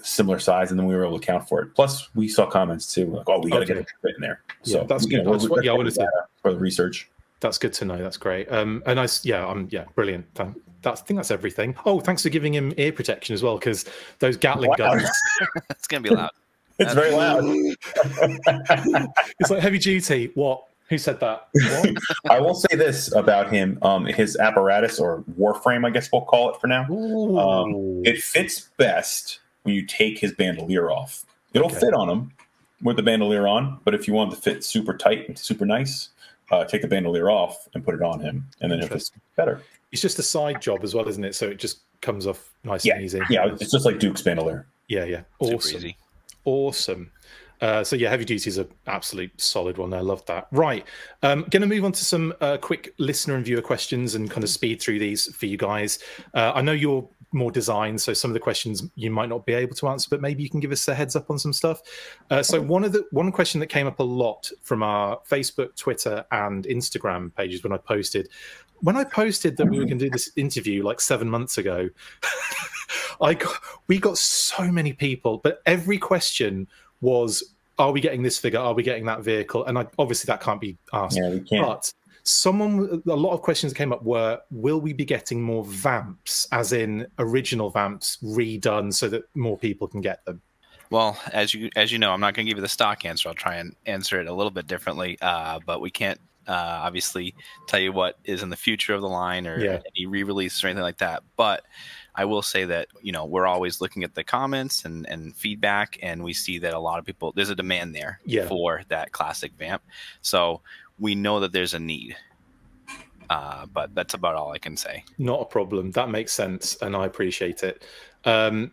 similar size, and then we were able to account for it. Plus, we saw comments too, like, "Oh, we got to get it fit in there." So that's good. That's what I wanted to for the research. That's good to know. That's great. And brilliant. I think that's everything. Oh, thanks for giving him ear protection as well, because those Gatling guns. It's gonna be loud. It's very loud. It's like heavy duty. What? Who said that? I will say this about him. His apparatus, or warframe, I guess we'll call it for now. It fits best when you take his bandolier off. It'll fit on him with the bandolier on, but if you want it to fit super tight and super nice, take the bandolier off and put it on him, and then it fits better. It's just a side job as well, isn't it? So it just comes off nice and easy. Yeah, it's just like Duke's bandolier. Yeah. Awesome. Awesome. Heavy duty is an absolute solid one. I love that. Right. Going to move on to some quick listener and viewer questions and kind of speed through these for you guys. I know you're more design, so some of the questions you might not be able to answer, but maybe you can give us a heads up on some stuff. So one question that came up a lot from our Facebook, Twitter, and Instagram pages when I posted that we were going to do this interview like 7 months ago, we got so many people, but every question was, are we getting this figure? Are we getting that vehicle? And obviously that can't be asked. Yeah, we can't. But a lot of questions that came up were, will we be getting more vamps, as in original vamps redone so that more people can get them? Well, as you know, I'm not going to give you the stock answer. I'll try and answer it a little bit differently. But we can't obviously tell you what is in the future of the line or any re-release or anything like that. But I will say that, you know, we're always looking at the comments and feedback, and we see that a lot of people, there's a demand there for that classic vamp. So we know that there's a need. But that's about all I can say. Not a problem. That makes sense, and I appreciate it.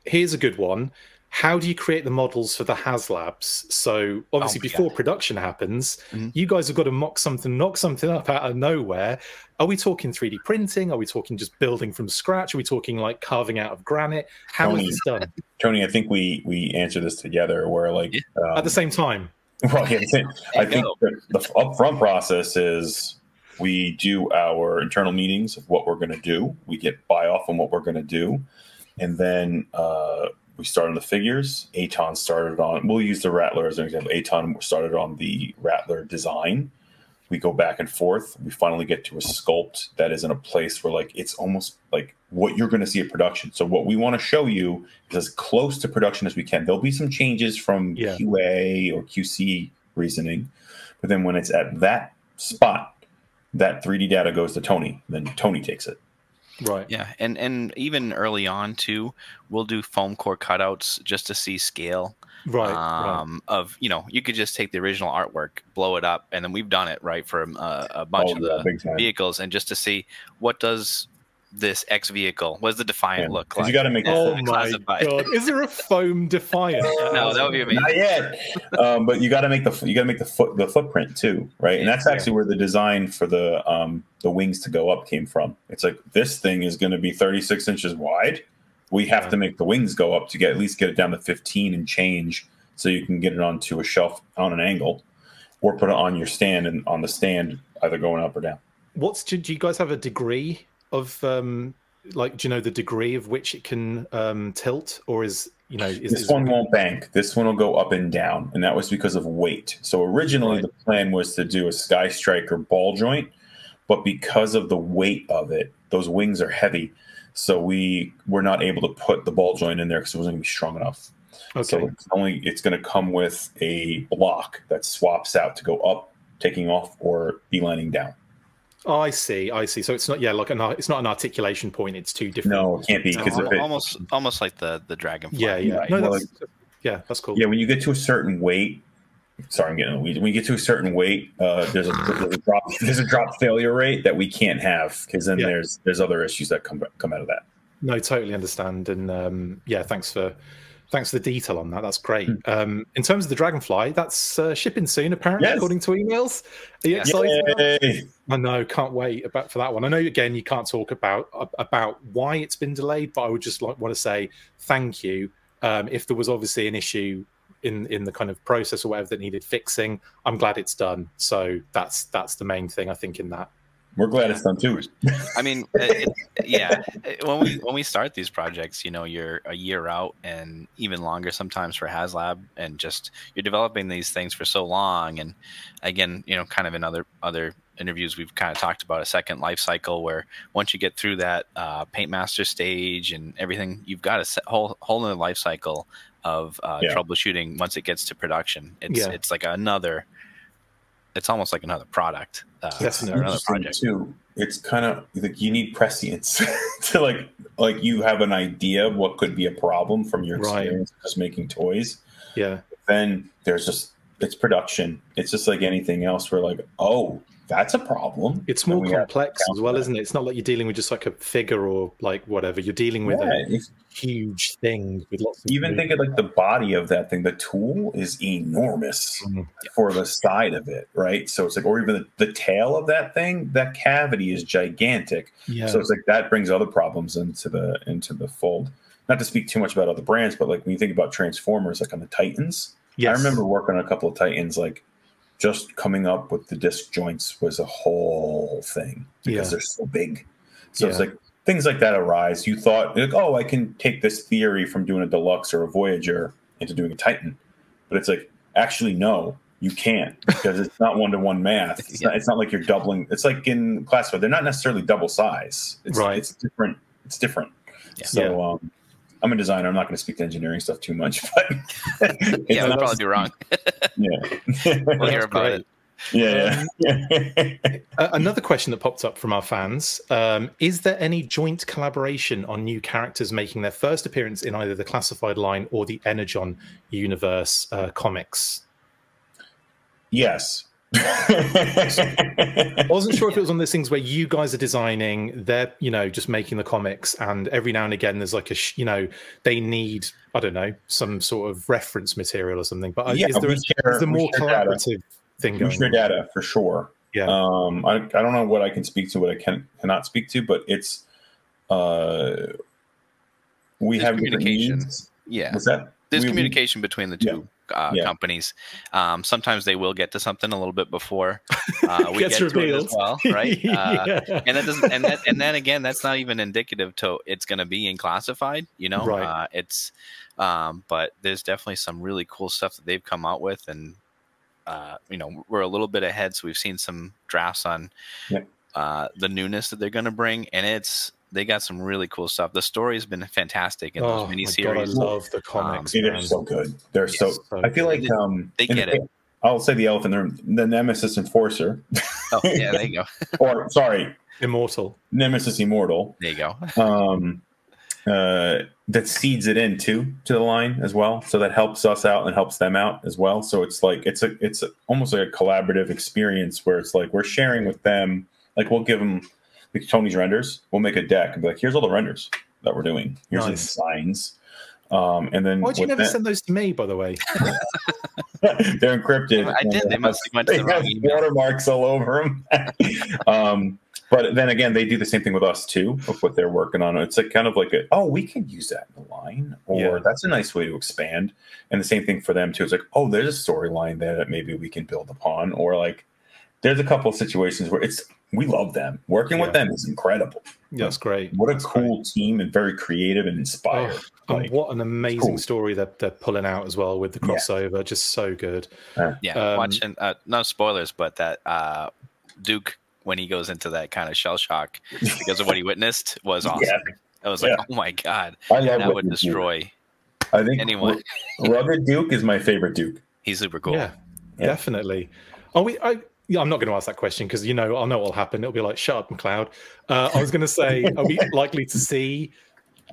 Here's a good one. How do you create the models for the HasLabs? So obviously before production happens, you guys have got to knock something up out of nowhere. Are we talking 3D printing? Are we talking just building from scratch? Are we talking like carving out of granite? How is this done? Tony, I think we answer this together where like at the same time. Well, I think the upfront process is we do our internal meetings of what we're going to do. We get buy-off on what we're going to do. And then we start on the figures. Aton started on, we'll use the Rattler as an example. Aton started on the Rattler design. We go back and forth. We finally get to a sculpt that is in a place where like it's almost like what you're going to see at production. So what we want to show you is as close to production as we can. There'll be some changes from QA or QC reasoning. But then when it's at that spot, that 3D data goes to Tony. Then Tony takes it. Right. Yeah, and even early on too, we'll do foam core cutouts just to see scale. Right. Of, you know, you could just take the original artwork, blow it up, and then we've done it right for a bunch of the vehicles, and just to see what does this X vehicle, what does the Defiant look like? You got to make. Oh my god! Is there a foam Defiant? No, that would be amazing. Not yet. But you got to make the footprint too, right? And that's actually where the design for the wings to go up came from. It's like this thing is going to be 36 inches wide. We have to make the wings go up to at least get it down to 15 and change, so you can get it onto a shelf on an angle, or put it on your stand and on the stand either going up or down. Do you guys have a degree of like, do you know the degree of which it can tilt, or is this one won't bank? This one will go up and down, and that was because of weight. So originally the plan was to do a Sky Striker ball joint, but because of the weight of it, those wings are heavy, so we were not able to put the ball joint in there because it wasn't going to be strong enough. Okay. So it's going to come with a block that swaps out to go up, taking off, or beelining down. Oh, I see. So it's not it's not an articulation point. It's two different. No, it can't be because almost like the Dragonfly. Yeah. Right. No, that's cool. Yeah, when you get to a certain weight, sorry, I'm getting in the weeds. When you get to a certain weight, there's a drop failure rate that we can't have, because then there's other issues that come out of that. No, totally understand, and thanks for the detail on that. That's great. In terms of the Dragonfly, that's shipping soon, apparently, according to emails. Are you excited? I know, can't wait for that one. I know, again, you can't talk about why it's been delayed, but I would just want to say thank you. If there was obviously an issue in the kind of process or whatever that needed fixing, I'm glad it's done. So that's the main thing, I think, in that. We're glad it's done too. I mean, when we start these projects, you're a year out and even longer sometimes for HasLab, and just you're developing these things for so long. And again, kind of in other interviews, we've kind of talked about a second life cycle where once you get through that paint master stage and everything, you've got a whole other life cycle of troubleshooting once it gets to production. It's like it's almost like another product. That's another project too. It's kind of like you need prescience to like you have an idea of what could be a problem from your experience just making toys. Yeah. Then it's production. It's just like anything else. We're like, oh, that's a problem. It's more complex as well, isn't it? It's not like you're dealing with just like a figure or like whatever. You're dealing with a huge thing with lots of think of like the body of that thing. The tool is enormous for the side of it, right? So it's like, or even the tail of that thing, that cavity is gigantic. Yeah. So it's like that brings other problems into the fold. Not to speak too much about other brands, but like when you think about Transformers, like on the Titans, I remember working on a couple of Titans, like just coming up with the disc joints was a whole thing because they're so big. So it's like things like that arise. You thought, like, oh, I can take this theory from doing a Deluxe or a Voyager into doing a Titan. But it's like, actually, no, you can't, because it's not one-to-one math. It's not like you're doubling. It's like in classified, they're not necessarily double size. It's different. It's different. Yeah. So I'm a designer. I'm not going to speak to engineering stuff too much, but yeah, we'll probably be wrong. Yeah, we'll hear about it. Yeah. Another question that popped up from our fans: is there any joint collaboration on new characters making their first appearance in either the Classified line or the Energon universe comics? Yes. I wasn't sure if it was one of those things where you guys are designing, they're just making the comics, and every now and again there's like they need, I don't know, some sort of reference material or something. But is there more collaborative thing going on? We share data for sure. Yeah. I don't know what I can speak to, what I cannot speak to, but it's we have communication. Yeah. What's that? There's communication between the two companies. Sometimes they will get to something a little bit before we get to it as well, right? And that doesn't, and then again, that's not even indicative to it's going to be in classified. Right. But there's definitely some really cool stuff that they've come out with, and we're a little bit ahead, so we've seen some drafts on the newness that they're going to bring, and they got some really cool stuff. The story's been fantastic in those miniseries. God, I love the comics. They're so good. They're so I feel like they get it. I'll say the elephant in the room, the Nemesis Enforcer. Oh, yeah, there you go. Or, sorry. Immortal. Nemesis Immortal. There you go. That seeds it in, to the line as well. So that helps us out and helps them out as well. So it's like, it's almost like a collaborative experience where it's like we're sharing with them. Like we'll give them like Tony's renders. We'll make a deck and be like, here's all the renders that we're doing. Here's the designs. And then why'd you never send those to me, by the way? They're encrypted. I did. They must have went to the wrong email. Watermarks all over them. But then again, they do the same thing with us too, of what they're working on. It's like kind of like we can use that in the line, or that's a nice way to expand. And the same thing for them too. It's like, oh, there's a storyline there that maybe we can build upon, or like there's a couple of situations where we love them. Working with them is incredible. Yeah, that's great. What a cool team, and very creative and inspired. And what an amazing story that they're pulling out as well with the crossover. Just so good. Watching no spoilers, but that Duke, when he goes into that kind of shell shock because of what he witnessed, was awesome. I was like, oh my God, that would destroy anyone. Rugged Duke is my favorite Duke. He's super cool. Yeah, definitely. I'm not going to ask that question because I'll know what'll happen. It'll be like, shut up, McLeod. I was going to say, are we likely to see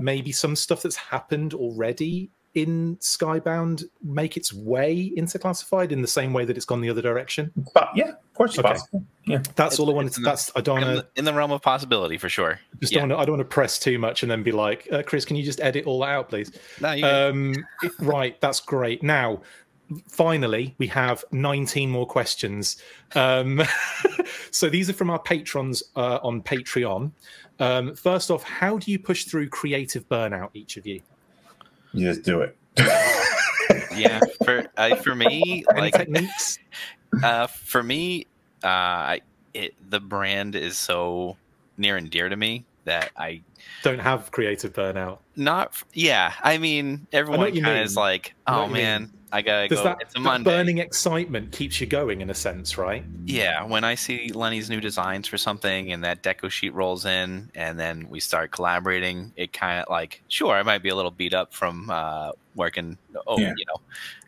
maybe some stuff that's happened already in Skybound make its way into Classified in the same way that it's gone the other direction? Yeah, of course, it's possible. Yeah, that's all I wanted to. I don't want to, in the realm of possibility for sure. Just don't want to press too much and then be like, Chris, can you just edit all that out, please? No, right, that's great. Now, finally, we have 19 more questions. So these are from our patrons on Patreon. First off, how do you push through creative burnout, each of you? You just do it. For me, any techniques? For me, the brand is so near and dear to me that I don't have creative burnout. I mean, everyone kind of is like, oh man, I gotta go. It's a Monday. Burning excitement keeps you going in a sense, right? Yeah, when I see Lenny's new designs for something and that deco sheet rolls in and then we start collaborating, it kind of like, sure, I might be a little beat up from working,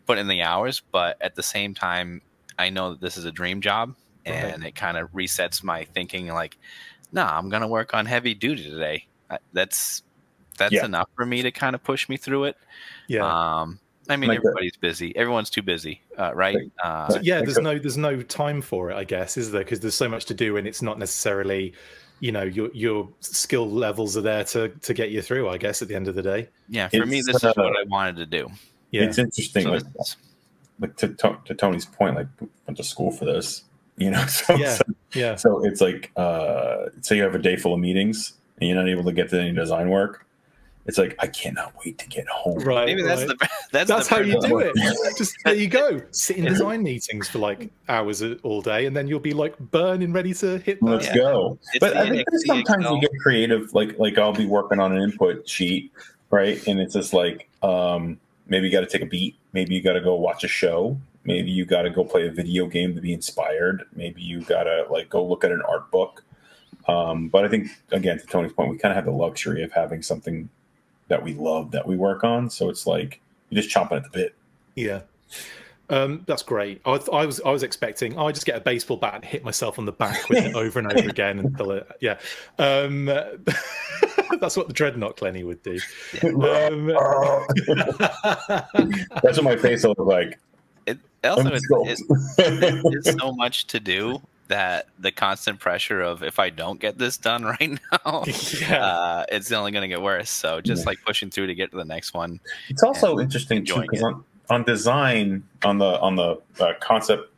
putting in the hours, but at the same time, I know that this is a dream job, and it kind of resets my thinking like, nah, I'm gonna work on heavy duty today. That's enough for me to kind of push me through it. Yeah. I mean, everybody's busy. Everyone's too busy, right? There's no time for it, I guess, is there? Because there's so much to do, and it's not necessarily, your skill levels are there to get you through, I guess, at the end of the day. Yeah, for me, this is what I wanted to do. Yeah. It's interesting. Like to Tony's point, like went to school for this, So it's like, say you have a day full of meetings and you're not able to get to any design work. It's like, I cannot wait to get home. Right. Maybe that's how you do it. Just there you go. Sit in design meetings for like hours all day, and then you'll be like burning, ready to hit. Let's go. But I think sometimes you get creative. Like I'll be working on an input sheet, right? And it's just like, maybe you got to take a beat. Maybe you got to go watch a show. Maybe you got to go play a video game to be inspired. Maybe you got to like go look at an art book. But I think, again, to Tony's point, we kind of have the luxury of having something that we love that we work on. So it's like you're just chomping at the bit. Yeah. That's great. I was expecting I just get a baseball bat and hit myself on the back with it over and over again until it, yeah. That's what the Dreadnought Lenny would do. That's what my face will look like. It also it's so much to do that the constant pressure of if I don't get this done right now, it's only going to get worse. So just like pushing through to get to the next one. It's also interesting too because on design, on the concept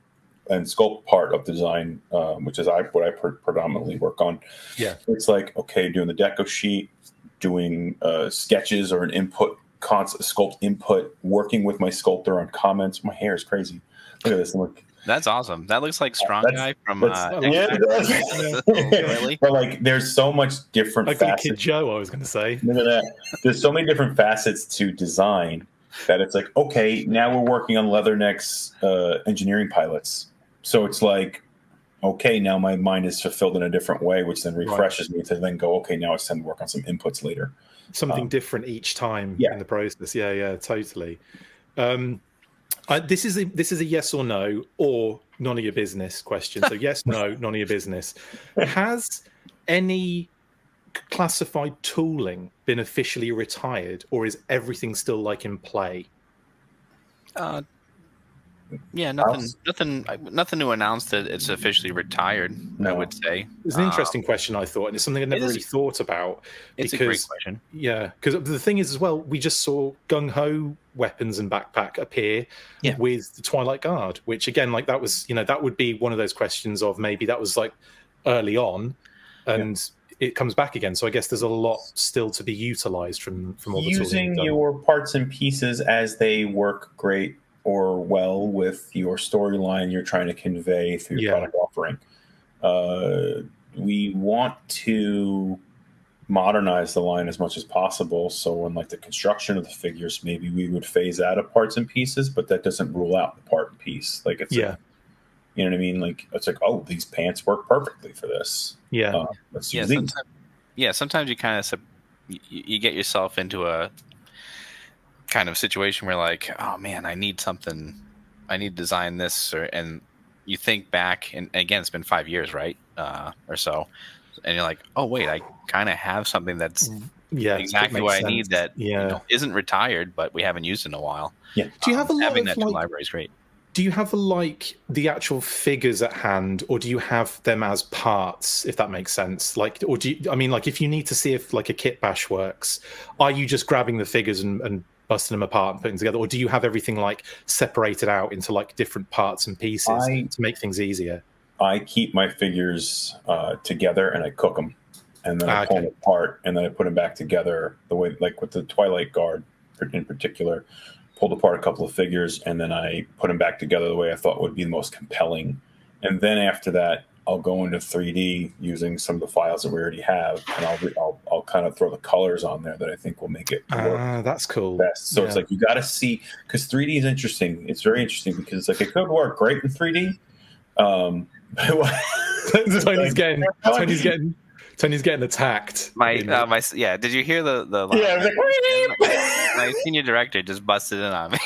and sculpt part of design, which is what I predominantly work on. Yeah, it's like okay, doing the deco sheet, doing sketches or an input sculpt input, working with my sculptor on comments. My hair is crazy. Look at this. Look. That's awesome. That looks like Strong Guy from yeah, it does. Really? But like, there's so much different facets. Kid Joe, I was going to say. Look at that. There's so many different facets to design that it's like, okay, now we're working on Leathernecks engineering pilots. So it's like, okay, now my mind is fulfilled in a different way, which then refreshes me to then go, okay, now it's time to work on some inputs later. Something different each time in the process. Yeah, totally. This is a yes or no or none of your business question. So yes, no, none of your business. Has any classified tooling been officially retired, or is everything still like in play? Yeah, nothing to announce that it's officially retired. No. I would say it's an interesting question. I thought, and it's something I never really thought about. It's a great question. Yeah, because the thing is, as well, we just saw Gung Ho weapons and backpack appear with the Twilight Guard, which again, like that was, that would be one of those questions of maybe that was like early on, and it comes back again. So I guess there's a lot still to be utilized from all the using your parts and pieces as they work great or well with your storyline you're trying to convey through your product offering. We want to modernize the line as much as possible. So in like the construction of the figures, maybe we would phase out of parts and pieces, but that doesn't rule out the part and piece. Like it's you know what I mean? Like it's like, oh, these pants work perfectly for this. Let's use these. Sometimes you kind of you get yourself into a kind of situation where like, oh man, I need something, I need to design this, and you think back, and again, it's been 5 years, right, or so, and you're like, oh wait, I kind of have something that's exactly what I need that isn't retired, but we haven't used in a while. Do you have a lot having of that like, library is great. Do you have like the actual figures at hand, or do you have them as parts, if that makes sense? Like, or do you, I mean, like if you need to see if like a kit bash works, are you just grabbing the figures and busting them apart and putting them together, or do you have everything like separated out into like different parts and pieces to make things easier? I keep my figures together and I cook them, and then I pull them apart, and then I put them back together the way, like with the Twilight Guard in particular, pulled apart a couple of figures, and then I put them back together the way I thought would be the most compelling. And then after that, I'll go into 3D using some of the files that we already have, and I'll kind of throw the colors on there that I think will make it work. That's cool. Best. So it's like you got to see, because 3D is interesting. It's very interesting because it's like it could work great in 3D. Tony's getting attacked. Did you hear the line? Yeah, I was like, my senior director just busted in on me.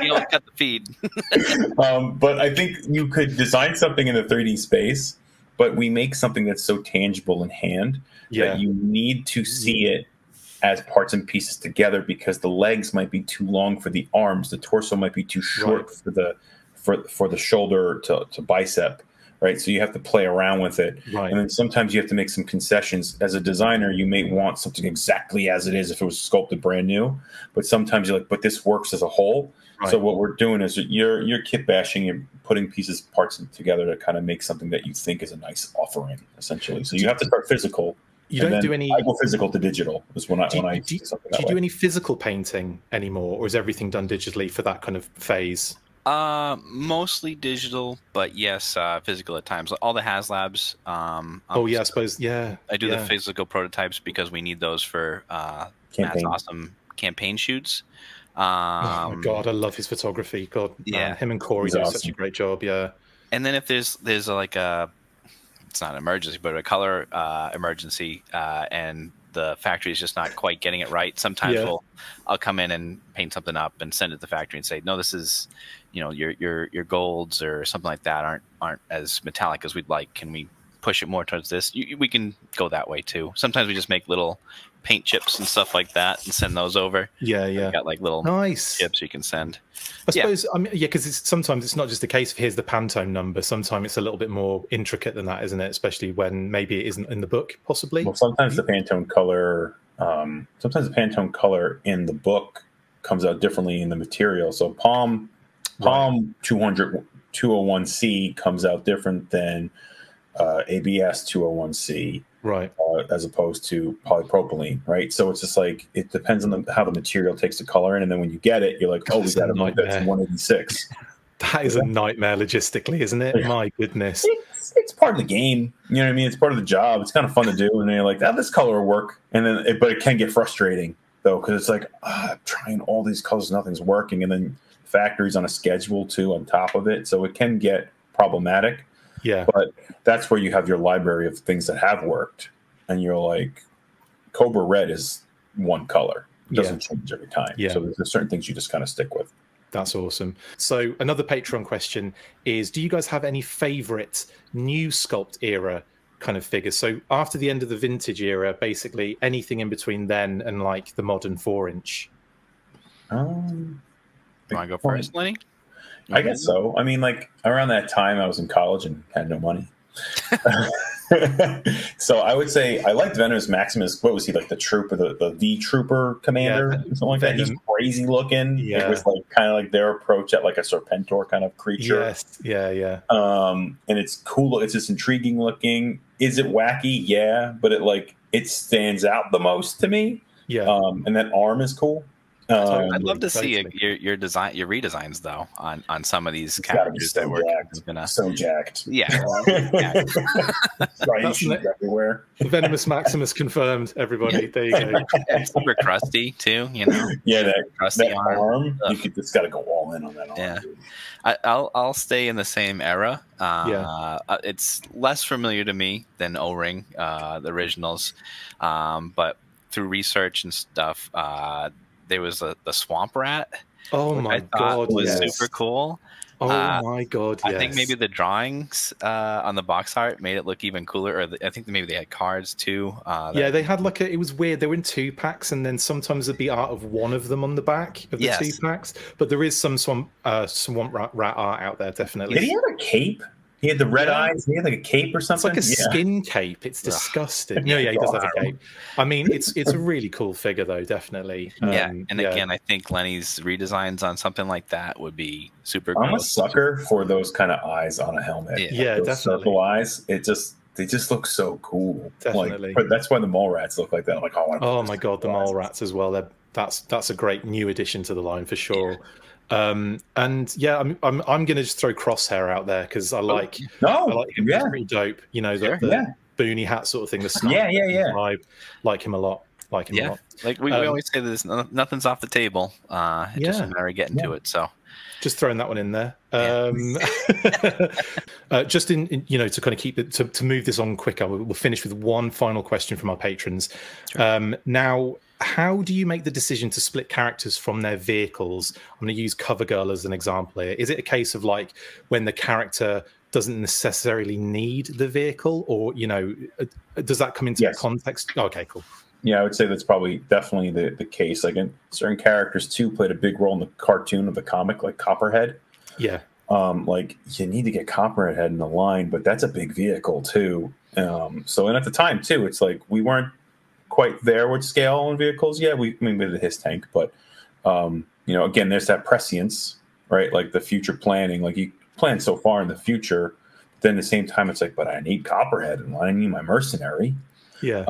You don't cut the feed. But I think you could design something in the 3D space, but we make something that's so tangible in hand that you need to see it as parts and pieces together, because the legs might be too long for the arms, the torso might be too short for the shoulder to bicep. Right, so you have to play around with it, and then sometimes you have to make some concessions. As a designer, you may want something exactly as it is if it was sculpted brand new, but sometimes you're like, but this works as a whole. So what we're doing is you're kit bashing, you're putting parts together to kind of make something that you think is a nice offering, essentially. So you have to start physical. You don't do any. I go physical to digital is when I do something that way. Do you do any physical painting anymore, or is everything done digitally for that kind of phase? Mostly digital, but yes, physical at times. All the HasLabs. I suppose. Yeah, I do the physical prototypes because we need those for Matt's awesome campaign shoots. Oh my god, I love his photography. God, him and Corey do such a great job. Yeah. And then if there's like it's not an emergency, but a color emergency, and the factory is just not quite getting it right. Sometimes I'll come in and paint something up and send it to the factory and say, no, this is, you know, your golds or something like that aren't as metallic as we'd like. Can we push it more towards this? We can go that way too. Sometimes we just make little paint chips and stuff like that and send those over. Yeah. We've got like little chips you can send. I suppose, I mean, because sometimes it's not just a case of here's the Pantone number. Sometimes it's a little bit more intricate than that, isn't it? Especially when maybe it isn't in the book, possibly. Well, sometimes the Pantone color in the book comes out differently in the material. So Palm 201C comes out different than ABS 201C. Right. As opposed to polypropylene, right? So it's just like, it depends on how the material takes the color in, and then when you get it, you're like, oh, we got to make that to 186. That is a nightmare logistically, isn't it? My goodness. It's part of the game. You know what I mean? It's part of the job. It's kind of fun to do, and then you're like, this color will work, and then but it can get frustrating though, because it's like, I'm trying all these colors, nothing's working, and then the factory's on a schedule too on top of it, so it can get problematic. Yeah. But that's where you have your library of things that have worked. And you're like, Cobra Red is one color. It doesn't change every time. Yeah. So there's certain things you just kind of stick with. That's awesome. So another Patreon question is, do you guys have any favorite new sculpt era kind of figures? So after the end of the vintage era, basically anything in between then and like the modern 4-inch. You want to go first, Lenny? I guess so. I mean, like around that time I was in college and had no money. So I would say I liked Venomous Maximus. What was he, like the trooper, the V Trooper commander, something like that? He's crazy looking. It was like kind of like their approach at like a Serpentor kind of creature. Yes, yeah. And it's cool. It's just intriguing looking. Is it wacky? Yeah, but it stands out the most to me. Yeah. And that arm is cool. I'd love to see your redesigns though on some of these characters that were so jacked. Yeah, right. Everywhere. Venomous Maximus confirmed. Everybody, there you go. Super crusty too. You know. Yeah, that arm. It's got to go all in on that arm. Yeah, I'll stay in the same era. It's less familiar to me than O-Ring, the originals, but through research and stuff. There was the Swamp Rat. Oh my God! Was super cool. Oh my God! Yes. I think maybe the drawings on the box art made it look even cooler. Or I think maybe they had cards too. They had like it was weird. They were in 2-packs, and then sometimes there'd be art of one of them on the back of the 2-packs. But there is some Swamp Rat art out there, definitely. Did he have a cape? He had the red eyes. He had like a cape or something. It's like a skin cape. It's disgusting. No, he does have a cape. I mean, it's a really cool figure, though, definitely. Again, I think Lenny's redesigns on something like that would be super cool. I'm a sucker for those kind of eyes on a helmet. Yeah, those definitely. Circle eyes. They just look so cool. Definitely. But that's why the mole rats look like that. I'm like, oh my God, the mole rats as well. That's a great new addition to the line for sure. Yeah. And yeah, I'm going to just throw Crosshair out there because I like him. He's pretty dope. You know, the boonie hat sort of thing. The vibe. Like him a lot. Like we always say this. Nothing's off the table. Just a matter of getting to it. So just throwing that one in there. Just in to kind of keep it to move this on quicker. We'll finish with one final question from our patrons. Sure. Now, how do you make the decision to split characters from their vehicles? I'm going to use CoverGirl as an example here. Is it a case of like when the character doesn't necessarily need the vehicle, or does that come into context? Okay, cool. Yeah, I would say that's definitely the case. Like certain characters too played a big role in the cartoon of the comic, like Copperhead. Yeah. Like you need to get Copperhead in the line, but that's a big vehicle too. So and at the time too, it's like we weren't quite there with scale on vehicles. Yeah, we did his tank, but again, there's that prescience, right? Like the future planning, like you plan so far in the future, but then at the same time, it's like, but I need Copperhead and I need my mercenary. Yeah.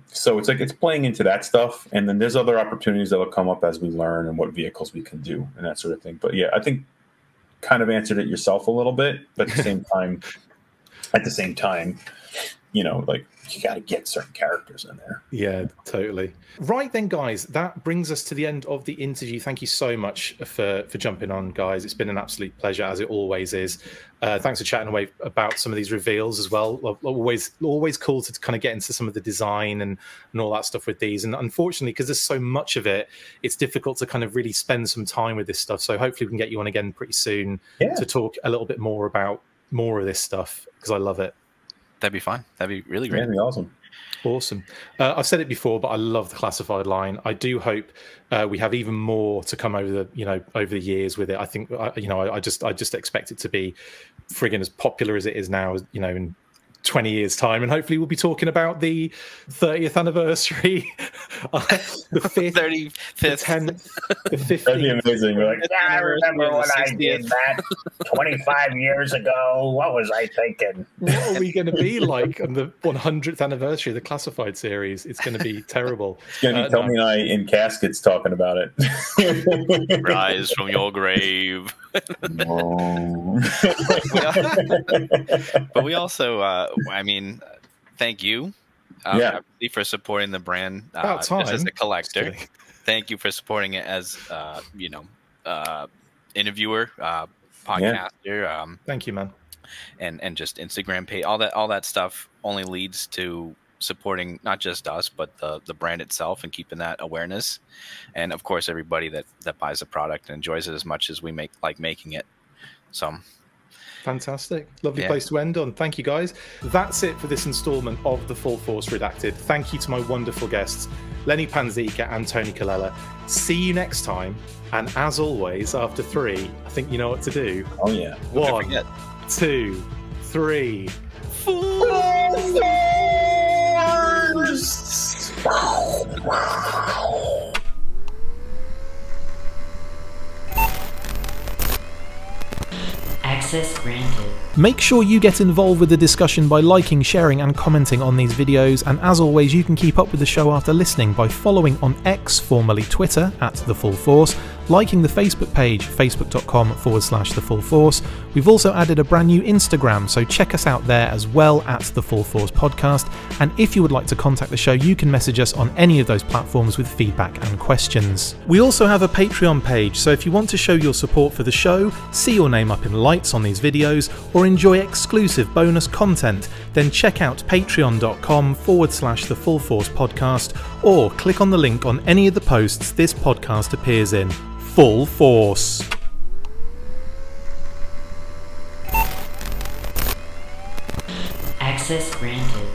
So it's like it's playing into that stuff, and then there's other opportunities that'll come up as we learn and what vehicles we can do and that sort of thing. But yeah, I think kind of answered it yourself a little bit, but at the same time, you know, like you got to get certain characters in there. Yeah, totally. Right then, guys, that brings us to the end of the interview. Thank you so much for jumping on, guys. It's been an absolute pleasure, as it always is. Thanks for chatting away about some of these reveals as well. Always cool to kind of get into some of the design and all that stuff with these. And unfortunately, because there's so much of it, it's difficult to kind of really spend some time with this stuff. So hopefully we can get you on again pretty soon to talk a little bit more about more of this stuff, because I love it. That'd be fun. That'd be really great. That'd be awesome. Awesome. I've said it before, but I love the classified line. I do hope we have even more to come over the years with it. I think I just expect it to be friggin' as popular as it is now, in 20 years time, and hopefully we'll be talking about the 30th anniversary, the 5th, 35th, the 10th, the 15th. That'd be amazing. We're like, I remember when I did that 25 years ago. What was I thinking? What are we going to be like on the 100th anniversary of the classified series? It's going to be terrible. It's going to be Tony and I in caskets talking about it. Rise from your grave. No. But we also, thank you for supporting the brand just as a collector. Thank you for supporting it as, interviewer, podcaster. Thank you, man. And just Instagram page, all that stuff only leads to supporting not just us, but the brand itself and keeping that awareness. And of course, everybody that buys the product and enjoys it as much as we like making it. So fantastic. Lovely place to end on. Thank you, guys. That's it for this installment of the Full Force Redacted. Thank you to my wonderful guests, Lenny Panzica and Tony Colella. See you next time. And as always, after 3, I think you know what to do. Oh, yeah. 1, 2, 3. Full Access granted. Make sure you get involved with the discussion by liking, sharing and commenting on these videos, and as always you can keep up with the show after listening by following on X, formerly Twitter, @The Full Force, liking the Facebook page, facebook.com/The Full Force. We've also added a brand new Instagram, so check us out there as well, @The Full Force Podcast. And if you would like to contact the show, you can message us on any of those platforms with feedback and questions. We also have a Patreon page, so if you want to show your support for the show, see your name up in lights on these videos, or enjoy exclusive bonus content, then check out patreon.com/The Full Force Podcast, or click on the link on any of the posts this podcast appears in. Full Force. Access granted.